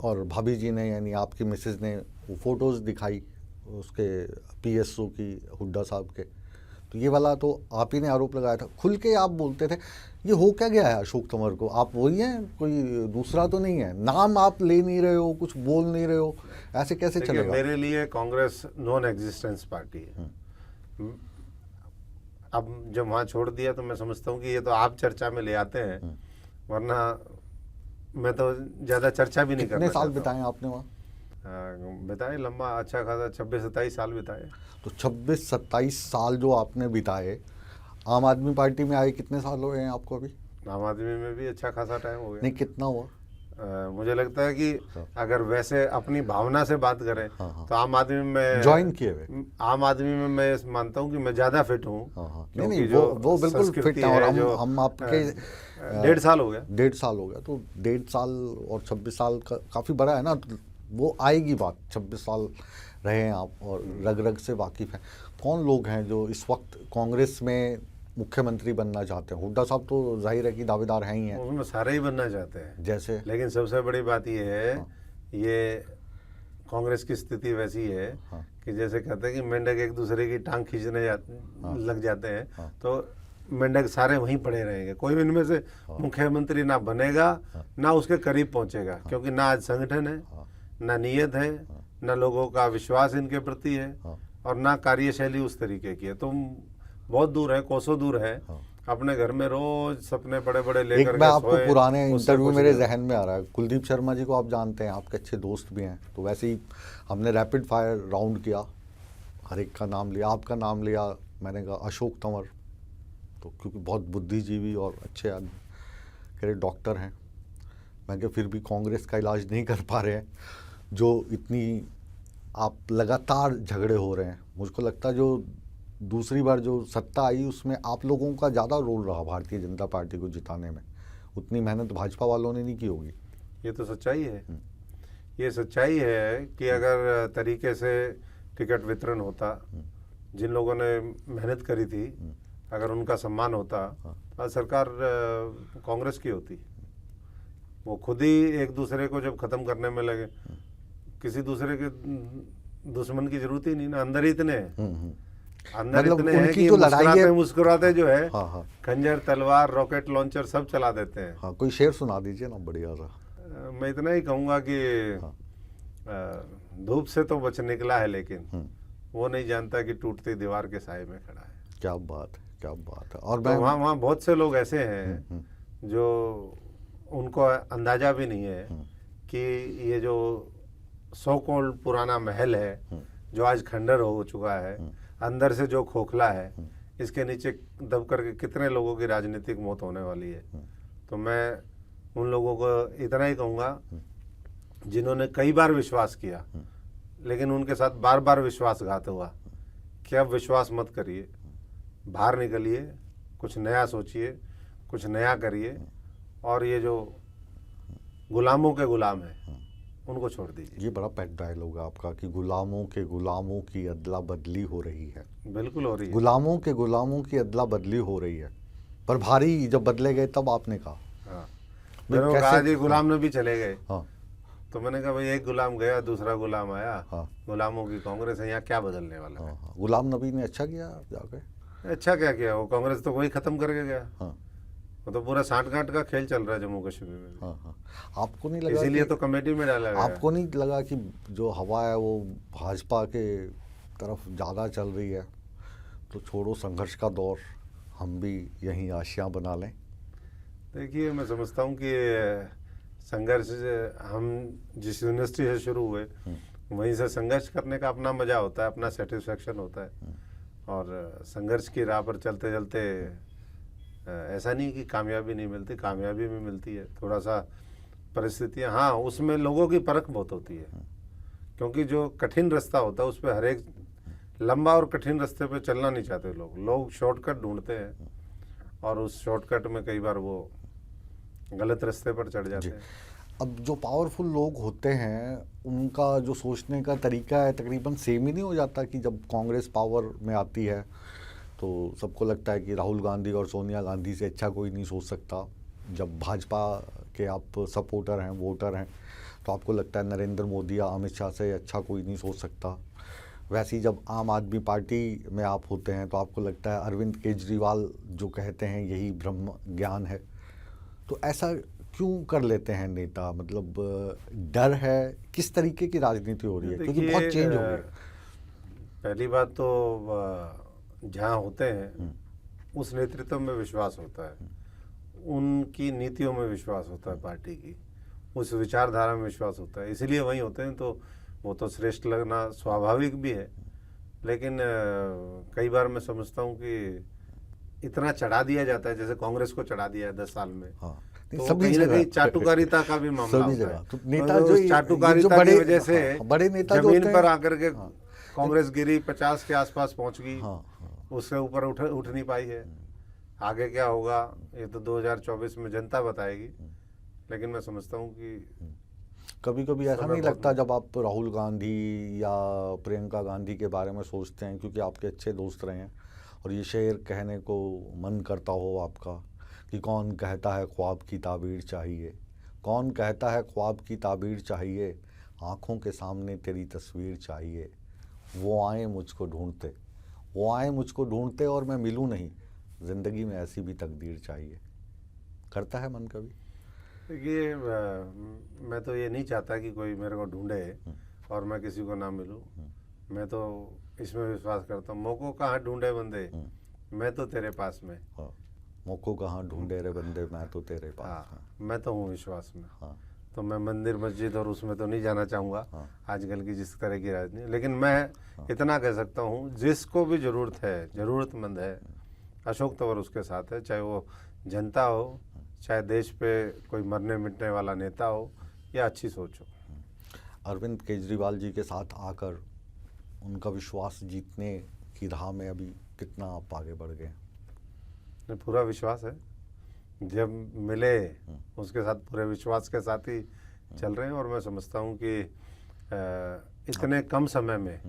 Speaker 1: और भाभी जी ने, यानी आपकी मिसेज ने वो फोटोज दिखाई उसके PSO की, हुड्डा साहब के। तो ये वाला तो आप ही ने आरोप लगाया था, खुल के आप बोलते थे। ये हो क्या गया है अशोक तंवर को? आप वही हैं, कोई दूसरा तो नहीं है? नाम आप ले नहीं रहे हो, कुछ बोल नहीं रहे हो, ऐसे कैसे
Speaker 2: देखिए,
Speaker 1: चलेगा?
Speaker 2: मेरे लिए कांग्रेस नॉन एग्जिस्टेंस पार्टी है। अब जब वहाँ छोड़ दिया तो मैं समझता हूँ कि ये तो आप चर्चा में ले आते हैं, वरना मैं तो ज़्यादा चर्चा भी नहीं करना
Speaker 1: कितने साल
Speaker 2: चाहता
Speaker 1: बिताए आपने वहाँ?
Speaker 2: हूँ। बिताए लंबा अच्छा खासा 26-27 साल बिताए।
Speaker 1: तो 26-27 साल जो आपने बिताए, आम आदमी पार्टी में आए कितने साल हुए हैं आपको अभी?
Speaker 2: आम आदमी में भी अच्छा खासा टाइम हो गया।
Speaker 1: नहीं, कितना हुआ?
Speaker 2: मुझे लगता है कि अगर वैसे अपनी भावना से बात करें तो आम आदमी में
Speaker 1: ज्वाइन किए हुए
Speaker 2: आम आदमी में मैं मानता हूँ कि मैं ज़्यादा फिट हूँ।
Speaker 1: नहीं नहीं, वो बिल्कुल फिट है। और हम आपके
Speaker 2: 1.5 साल हो गया।
Speaker 1: 1.5 साल हो गया, तो 1.5 साल और 26 साल का काफ़ी बड़ा है ना, तो वो आएगी बात। 26 साल रहे हैं आप और रग रग से वाकिफ़ हैं। कौन लोग हैं जो इस वक्त कांग्रेस में मुख्यमंत्री बनना चाहते हैं? हुड्डा साहब तो जाहिर है कि दावेदार हैं ही हैं,
Speaker 2: उसमें सारे ही बनना चाहते हैं
Speaker 1: जैसे।
Speaker 2: लेकिन सबसे बड़ी बात ये है, ये कांग्रेस की स्थिति वैसी है कि जैसे कहते हैं कि मेंढक एक दूसरे की टांग खींचने लग जाते हैं, तो मेंढक सारे वहीं पड़े रहेंगे। कोई भी इनमें से मुख्यमंत्री ना बनेगा ना उसके करीब पहुंचेगा, क्योंकि ना आज संगठन है, ना नीयत है, ना लोगों का विश्वास इनके प्रति है, और ना कार्यशैली उस तरीके की है। तो बहुत दूर है, कोसों दूर है। अपने घर में रोज सपने बड़े बड़े लेकर
Speaker 1: एक मैं आपको पुराने इंटरव्यू मेरे जहन में आ रहा है, कुलदीप शर्मा जी को आप जानते हैं, आपके अच्छे दोस्त भी हैं। तो वैसे ही हमने रैपिड फायर राउंड किया, हर एक का नाम लिया, आपका नाम लिया, मैंने कहा अशोक तंवर, तो क्योंकि बहुत बुद्धिजीवी और अच्छे आदमी, कह रहे डॉक्टर हैं। मैं कहा फिर भी कांग्रेस का इलाज नहीं कर पा रहे हैं, जो इतनी आप लगातार झगड़े हो रहे हैं। मुझको लगता है जो दूसरी बार जो सत्ता आई उसमें आप लोगों का ज़्यादा रोल रहा भारतीय जनता पार्टी को जिताने में, उतनी मेहनत भाजपा वालों ने नहीं की होगी।
Speaker 2: ये तो सच्चाई है। ये सच्चाई है कि अगर तरीके से टिकट वितरण होता, जिन लोगों ने मेहनत करी थी, अगर उनका सम्मान होता, तो सरकार कांग्रेस की होती। वो खुद ही एक दूसरे को जब ख़त्म करने में लगे, किसी दूसरे के दुश्मन की जरूरत ही नहीं ना, अंदर ही इतने अंदर
Speaker 1: मतलब
Speaker 2: इतने हैं कि
Speaker 1: जो लड़ाई है,
Speaker 2: मुस्कुराते जो है खंजर, तलवार, रॉकेट लॉन्चर सब चला देते हैं।
Speaker 1: हाँ, कोई शेर सुना दीजिए ना बढ़िया सा।
Speaker 2: मैं इतना ही कहूँगा कि धूप से तो बच निकला है, लेकिन वो नहीं जानता कि टूटती दीवार के साए में खड़ा है।
Speaker 1: क्या बात है, क्या बात है। और
Speaker 2: तो वहाँ बहुत से लोग ऐसे हैं जो उनको अंदाजा भी नहीं है कि ये जो सो कॉल्ड पुराना महल है, जो आज खंडर हो चुका है, अंदर से जो खोखला है, इसके नीचे दब करके कितने लोगों की राजनीतिक मौत होने वाली है। तो मैं उन लोगों को इतना ही कहूँगा जिन्होंने कई बार विश्वास किया लेकिन उनके साथ बार बार विश्वासघात हुआ, कि अब विश्वास मत करिए, बाहर निकलिए, कुछ नया सोचिए, कुछ नया करिए, और ये जो गुलामों के गुलाम हैं उनको छोड़ दीजिए।
Speaker 1: ये बड़ा पेट डायलॉग है आपका कि गुलामों के गुलामों की अदला बदली हो रही है।
Speaker 2: बिल्कुल हो रही है।
Speaker 1: गुलामों के गुलामों की अदला बदली हो रही है, पर भारी जब बदले गए तब आपने कहा।
Speaker 2: हाँ, मैंने कहा जी गुलाम नबी चले गए।
Speaker 1: हाँ,
Speaker 2: तो मैंने कहा भाई एक गुलाम गया, दूसरा गुलाम आया।
Speaker 1: हाँ,
Speaker 2: गुलामों की कांग्रेस है, यहाँ क्या बदलने वाला है?
Speaker 1: हाँ, गुलाम नबी ने अच्छा किया जाके।
Speaker 2: अच्छा क्या किया? वो कांग्रेस तो वही खत्म करके गया।
Speaker 1: हाँ,
Speaker 2: वो तो पूरा साठ गांठ का खेल चल रहा है जम्मू कश्मीर में।
Speaker 1: हाँ, हाँ। आपको नहीं लगा
Speaker 2: इसीलिए तो कमेटी में डाला गया।
Speaker 1: आपको नहीं लगा कि जो हवा है वो भाजपा के तरफ ज़्यादा चल रही है, तो छोड़ो संघर्ष का दौर, हम भी यहीं आशियाँ बना लें?
Speaker 2: देखिए, मैं समझता हूँ कि संघर्ष हम जिस यूनिवर्सिटी से शुरू हुए वहीं से संघर्ष करने का अपना मज़ा होता है, अपना सेटिस्फेक्शन होता है। और संघर्ष की राह पर चलते चलते ऐसा नहीं कि कामयाबी नहीं मिलती, कामयाबी भी मिलती है। थोड़ा सा परिस्थितियाँ, हाँ, उसमें लोगों की परख बहुत होती है, क्योंकि जो कठिन रास्ता होता है उस पर हर एक लंबा और कठिन रास्ते पे चलना नहीं चाहते लोग शॉर्टकट ढूंढते हैं, और उस शॉर्टकट में कई बार वो गलत रास्ते पर चढ़ जाते हैं।
Speaker 1: अब जो पावरफुल लोग होते हैं उनका जो सोचने का तरीका है तकरीबन सेम ही नहीं हो जाता, कि जब कांग्रेस पावर में आती है तो सबको लगता है कि राहुल गांधी और सोनिया गांधी से अच्छा कोई नहीं सोच सकता। जब भाजपा के आप सपोर्टर हैं, वोटर हैं, तो आपको लगता है नरेंद्र मोदी या अमित शाह से अच्छा कोई नहीं सोच सकता। वैसे ही जब आम आदमी पार्टी में आप होते हैं तो आपको लगता है अरविंद केजरीवाल जो कहते हैं यही ब्रह्म ज्ञान है, तो ऐसा क्यों कर लेते हैं नेता? मतलब डर है, किस तरीके की राजनीति हो रही है? क्योंकि बहुत चेंज हो गई।
Speaker 2: पहली बात तो जहाँ होते हैं उस नेतृत्व में विश्वास होता है, उनकी नीतियों में विश्वास होता है, पार्टी की उस विचारधारा में विश्वास होता है, इसीलिए वहीं होते हैं। तो वो तो श्रेष्ठ लगना स्वाभाविक भी है, लेकिन कई बार मैं समझता हूँ कि इतना चढ़ा दिया जाता है, जैसे कांग्रेस को चढ़ा दिया है 10 साल में।
Speaker 1: हाँ,
Speaker 2: तो
Speaker 1: सभी
Speaker 2: कहीं ना
Speaker 1: जगह
Speaker 2: कहीं चाटुकारिता का भी मामला
Speaker 1: सभी
Speaker 2: होता
Speaker 1: जगह
Speaker 2: है।
Speaker 1: तो नेता
Speaker 2: और
Speaker 1: जो
Speaker 2: उस चाटुकारिता की वजह से
Speaker 1: बड़े नेता जो
Speaker 2: जमीन
Speaker 1: होते
Speaker 2: पर
Speaker 1: हैं,
Speaker 2: आकर के कांग्रेस गिरी, 50 के आसपास पहुंच गई, उससे ऊपर उठ नहीं पाई है। आगे क्या होगा ये तो 2024 में जनता बताएगी, लेकिन मैं समझता हूँ कि
Speaker 1: कभी कभी ऐसा नहीं लगता जब आप राहुल गांधी या प्रियंका गांधी के बारे में सोचते हैं, क्योंकि आपके अच्छे दोस्त रहे हैं, और ये शेर कहने को मन करता हो आपका कि कौन कहता है ख्वाब की ताबीर चाहिए, कौन कहता है ख्वाब की ताबीर चाहिए, आँखों के सामने तेरी तस्वीर चाहिए, वो आए मुझको ढूंढते, वो आए मुझको ढूंढते और मैं मिलूँ नहीं, ज़िंदगी में ऐसी भी तकदीर चाहिए। करता है मन कभी?
Speaker 2: देखिए, मैं तो ये नहीं चाहता कि कोई मेरे को ढूंढे और मैं किसी को ना मिलूं। मैं तो इसमें विश्वास करता हूँ, मौकों कहाँ ढूंढे बंदे, मैं तो तेरे पास में।
Speaker 1: हाँ, मौकों कहाँ ढूंढे रे बंदे, मैं तो तेरे पास।
Speaker 2: हाँ, मैं तो हूँ विश्वास में।
Speaker 1: हाँ,
Speaker 2: तो मैं मंदिर मस्जिद और उसमें तो नहीं जाना चाहूँगा,
Speaker 1: हाँ,
Speaker 2: आजकल की जिस तरह की राजनीति। लेकिन मैं इतना कह सकता हूँ, जिसको भी ज़रूरत है, ज़रूरतमंद है, अशोक तंवर उसके साथ है, चाहे वो जनता हो, चाहे देश पे कोई मरने मिटने वाला नेता हो या अच्छी सोच हो।
Speaker 1: अरविंद केजरीवाल जी के साथ आकर उनका विश्वास जीतने की राह में अभी कितना आप आगे बढ़ गए?
Speaker 2: पूरा विश्वास है, जब मिले उसके साथ पूरे विश्वास के साथ ही चल रहे हैं। और मैं समझता हूँ कि इतने कम समय में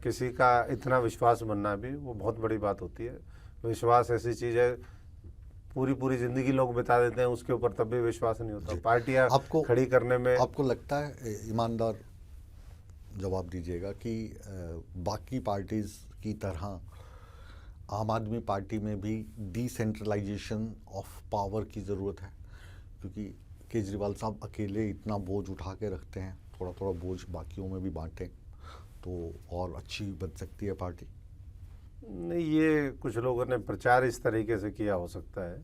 Speaker 2: किसी का इतना विश्वास बनना भी वो बहुत बड़ी बात होती है। विश्वास ऐसी चीज़ है, पूरी ज़िंदगी लोग बिता देते हैं उसके ऊपर, तब भी विश्वास नहीं होता। पार्टियां खड़ी करने में
Speaker 1: आपको लगता है, ईमानदार जवाब दीजिएगा, कि बाकी पार्टीज़ की तरह आम आदमी पार्टी में भी डिसेंट्रलाइजेशन ऑफ पावर की ज़रूरत है? क्योंकि केजरीवाल साहब अकेले इतना बोझ उठा के रखते हैं, थोड़ा थोड़ा बोझ बाकियों में भी बांटें तो और अच्छी बन सकती है पार्टी।
Speaker 2: नहीं, ये कुछ लोगों ने प्रचार इस तरीके से किया हो सकता है,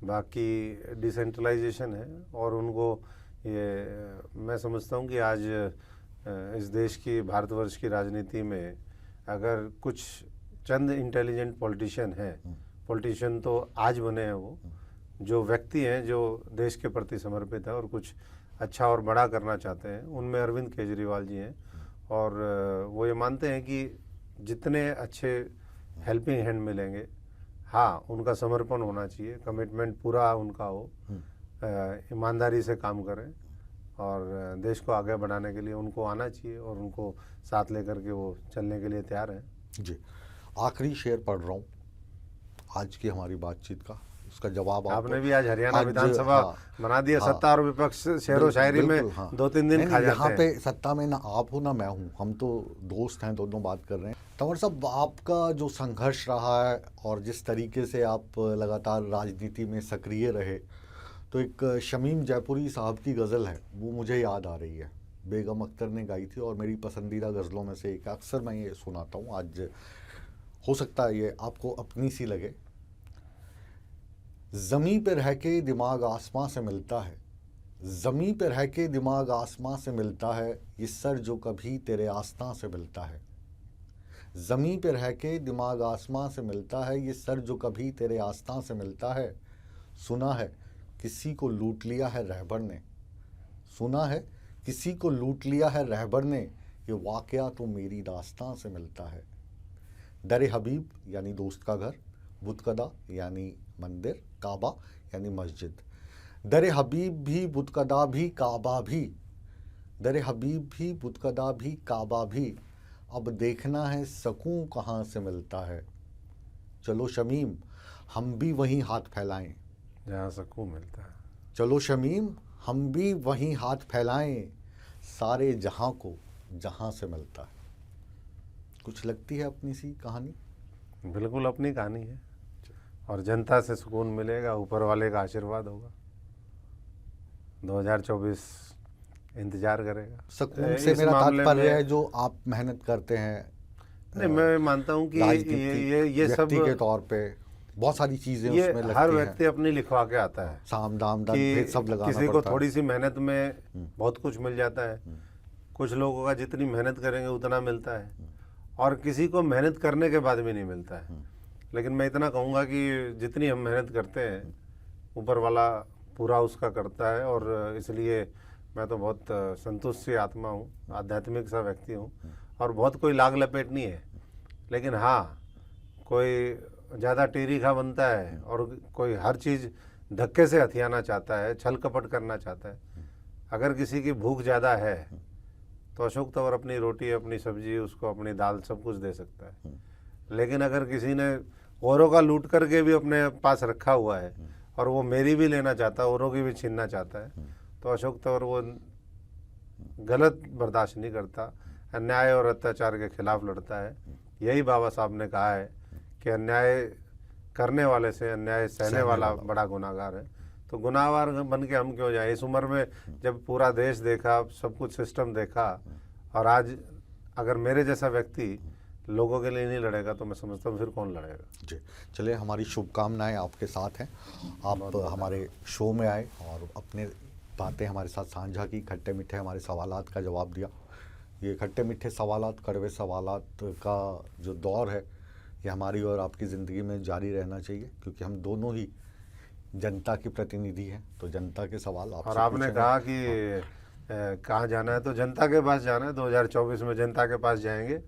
Speaker 2: बाकी डिसेंट्रलाइजेशन है। और उनको ये मैं समझता हूँ कि आज इस देश की, भारतवर्ष की राजनीति में अगर कुछ चंद इंटेलिजेंट पॉलिटिशियन हैं, पॉलिटिशियन तो आज बने हैं, वो जो व्यक्ति हैं जो देश के प्रति समर्पित है और कुछ अच्छा और बड़ा करना चाहते हैं, उनमें अरविंद केजरीवाल जी हैं। और वो ये मानते हैं कि जितने अच्छे हेल्पिंग हैंड मिलेंगे, हाँ, उनका समर्पण होना चाहिए, कमिटमेंट पूरा उनका हो, ईमानदारी से काम करें और देश को आगे बढ़ाने के लिए उनको आना चाहिए और उनको साथ लेकर के वो चलने के लिए तैयार हैं।
Speaker 1: जी, आखिरी शेर पढ़ रहा हूँ आज की हमारी बातचीत का, उसका जवाब
Speaker 2: आपने भी आज हरियाणा विधानसभा बना दिया। सत्ता और विपक्ष शेरो शायरी में 2-3 दिन खा जाते हैं।
Speaker 1: यहाँ पे सत्ता में ना आप हो ना मैं हूँ, हम तो दोस्त हैं, दोनों बात कर रहे हैं। तंवर साहब, आपका जो संघर्ष रहा है और जिस तरीके से आप लगातार राजनीति में सक्रिय रहे, तो एक शमीम जयपुरी साहब की गज़ल है, वो मुझे याद आ रही है, बेगम अख्तर ने गाई थी और मेरी पसंदीदा गज़लों में से एक, अक्सर मैं ये सुनाता हूँ। आज हो सकता है ये आपको अपनी सी लगे। ज़मीं पे रह के दिमाग आसमां से मिलता है, ज़मीं पे रह के दिमाग आसमां से मिलता है, ये सर जो कभी तेरे आस्तां से मिलता है। ज़मीं पे रह के दिमाग आसमां से मिलता है, ये सर जो कभी तेरे आस्तां से मिलता है। सुना है किसी को लूट लिया है रहबर ने, सुना है किसी को लूट लिया है रहबर ने, ये वाक़या तो मेरी दास्तां से मिलता है। दर हबीब यानी दोस्त का घर, बुतकदा यानी मंदिर, काबा यानी मस्जिद। दर हबीब भी बुतकदा भी काबा भी, दर हबीब भी बुतकदा भी काबा भी, अब देखना है सकून कहाँ से मिलता है। चलो शमीम हम भी वहीं हाथ फैलाएं
Speaker 2: जहाँ सकून मिलता है।
Speaker 1: चलो शमीम हम भी वहीं हाथ फैलाएं, सारे जहाँ को जहाँ से मिलता है। कुछ लगती है अपनी सी कहानी?
Speaker 2: बिल्कुल अपनी कहानी है, और जनता से सुकून मिलेगा, ऊपर वाले का आशीर्वाद होगा। 2024 इंतजार करेगा।
Speaker 1: सुकून से
Speaker 2: इस
Speaker 1: मेरा
Speaker 2: मामले
Speaker 1: तात्पर्य
Speaker 2: में
Speaker 1: है जो आप मेहनत करते हैं
Speaker 2: नहीं, मैं मानता हूँ कि ये सब
Speaker 1: व्यक्ति के तौर पे बहुत सारी चीजें
Speaker 2: ये
Speaker 1: उसमें लगती
Speaker 2: हर
Speaker 1: हैं।
Speaker 2: व्यक्ति अपनी लिखवा के आता है
Speaker 1: साम दाम दंड
Speaker 2: कि
Speaker 1: भेद सब लगाना
Speaker 2: किसी को
Speaker 1: पड़ता है।
Speaker 2: थोड़ी सी मेहनत में बहुत कुछ मिल जाता है, कुछ लोगों का जितनी मेहनत करेंगे उतना मिलता है, और किसी को मेहनत करने के बाद भी नहीं मिलता है। लेकिन मैं इतना कहूँगा कि जितनी हम मेहनत करते हैं ऊपर वाला पूरा उसका करता है, और इसलिए मैं तो बहुत संतुष्ट सी आत्मा हूँ, आध्यात्मिक सा व्यक्ति हूँ, और बहुत कोई लाग लपेट नहीं है। लेकिन हाँ, कोई ज़्यादा टेरीखा बनता है और कोई हर चीज़ धक्के से हथियाना चाहता है, छल कपट करना चाहता है। अगर किसी की भूख ज़्यादा है तो अशोक तंवर अपनी रोटी, अपनी सब्जी, उसको अपनी दाल सब कुछ दे सकता है। लेकिन अगर किसी ने औरों का लूट करके भी अपने पास रखा हुआ है और वो मेरी भी लेना चाहता है, औरों की भी छीनना चाहता है, तो अशोक तंवर वो गलत बर्दाश्त नहीं करता, अन्याय और अत्याचार के खिलाफ लड़ता है। यही बाबा साहब ने कहा है कि अन्याय करने वाले से अन्याय सहने वाला बड़ा गुनाहगार है। तो गुनाहगार बन के हम क्यों जाए? इस उम्र में जब पूरा देश देखा, सब कुछ सिस्टम देखा, और आज अगर मेरे जैसा व्यक्ति लोगों के लिए नहीं लड़ेगा तो मैं समझता हूँ फिर कौन लड़ेगा।
Speaker 1: जी, चलिए, हमारी शुभकामनाएं आपके साथ हैं। आप हमारे शो में आए और अपने बातें हमारे साथ साझा की, खट्टे मीठे हमारे सवालात का जवाब दिया। ये खट्टे मीठे सवालात, कड़वे सवालात का जो दौर है, ये हमारी और आपकी ज़िंदगी में जारी रहना चाहिए, क्योंकि हम दोनों ही जनता के प्रतिनिधि हैं। तो जनता के सवाल आपसे
Speaker 2: और आपने
Speaker 1: पूछेंगे।
Speaker 2: कहा कि कहाँ जाना है, तो जनता के पास जाना है। 2024 में जनता के पास जाएंगे,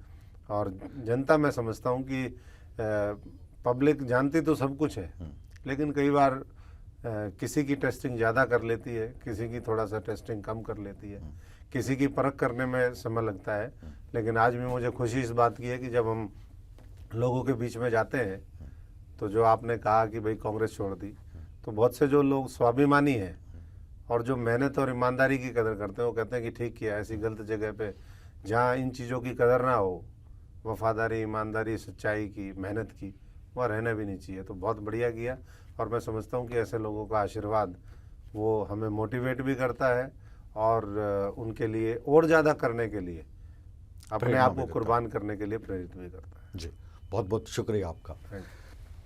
Speaker 2: और जनता, मैं समझता हूँ कि पब्लिक जानती तो सब कुछ है, लेकिन कई बार किसी की टेस्टिंग ज़्यादा कर लेती है, किसी की थोड़ा सा टेस्टिंग कम कर लेती है, किसी की परख करने में समय लगता है। लेकिन आज भी मुझे खुशी इस बात की है कि जब हम लोगों के बीच में जाते हैं, तो जो आपने कहा कि भाई कांग्रेस छोड़ दी, तो बहुत से जो लोग स्वाभिमानी हैं और जो मेहनत और ईमानदारी की कदर करते हैं, वो कहते हैं कि ठीक किया, ऐसी गलत जगह पे जहाँ इन चीज़ों की कदर ना हो, वफादारी, ईमानदारी, सच्चाई की, मेहनत की, वह रहना भी नहीं चाहिए। तो बहुत बढ़िया किया, और मैं समझता हूँ कि ऐसे लोगों का आशीर्वाद वो हमें मोटिवेट भी करता है, और उनके लिए और ज़्यादा करने के लिए, अपने आप को कुर्बान करने के लिए प्रेरित भी करता है।
Speaker 1: जी, बहुत बहुत शुक्रिया आपका।
Speaker 2: Thank you.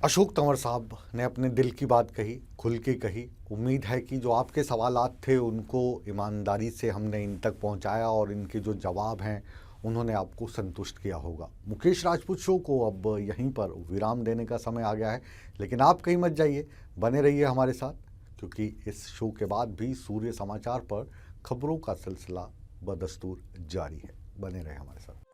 Speaker 1: अशोक तंवर साहब ने अपने दिल की बात कही, खुल के कही। उम्मीद है कि जो आपके सवालात थे उनको ईमानदारी से हमने इन तक पहुंचाया, और इनके जो जवाब हैं उन्होंने आपको संतुष्ट किया होगा। मुकेश राजपूत शो को अब यहीं पर विराम देने का समय आ गया है, लेकिन आप कहीं मत जाइए, बने रहिए हमारे साथ, क्योंकि इस शो के बाद भी सूर्य समाचार पर खबरों का सिलसिला बदस्तूर जारी है। बने रहे हमारे साथ।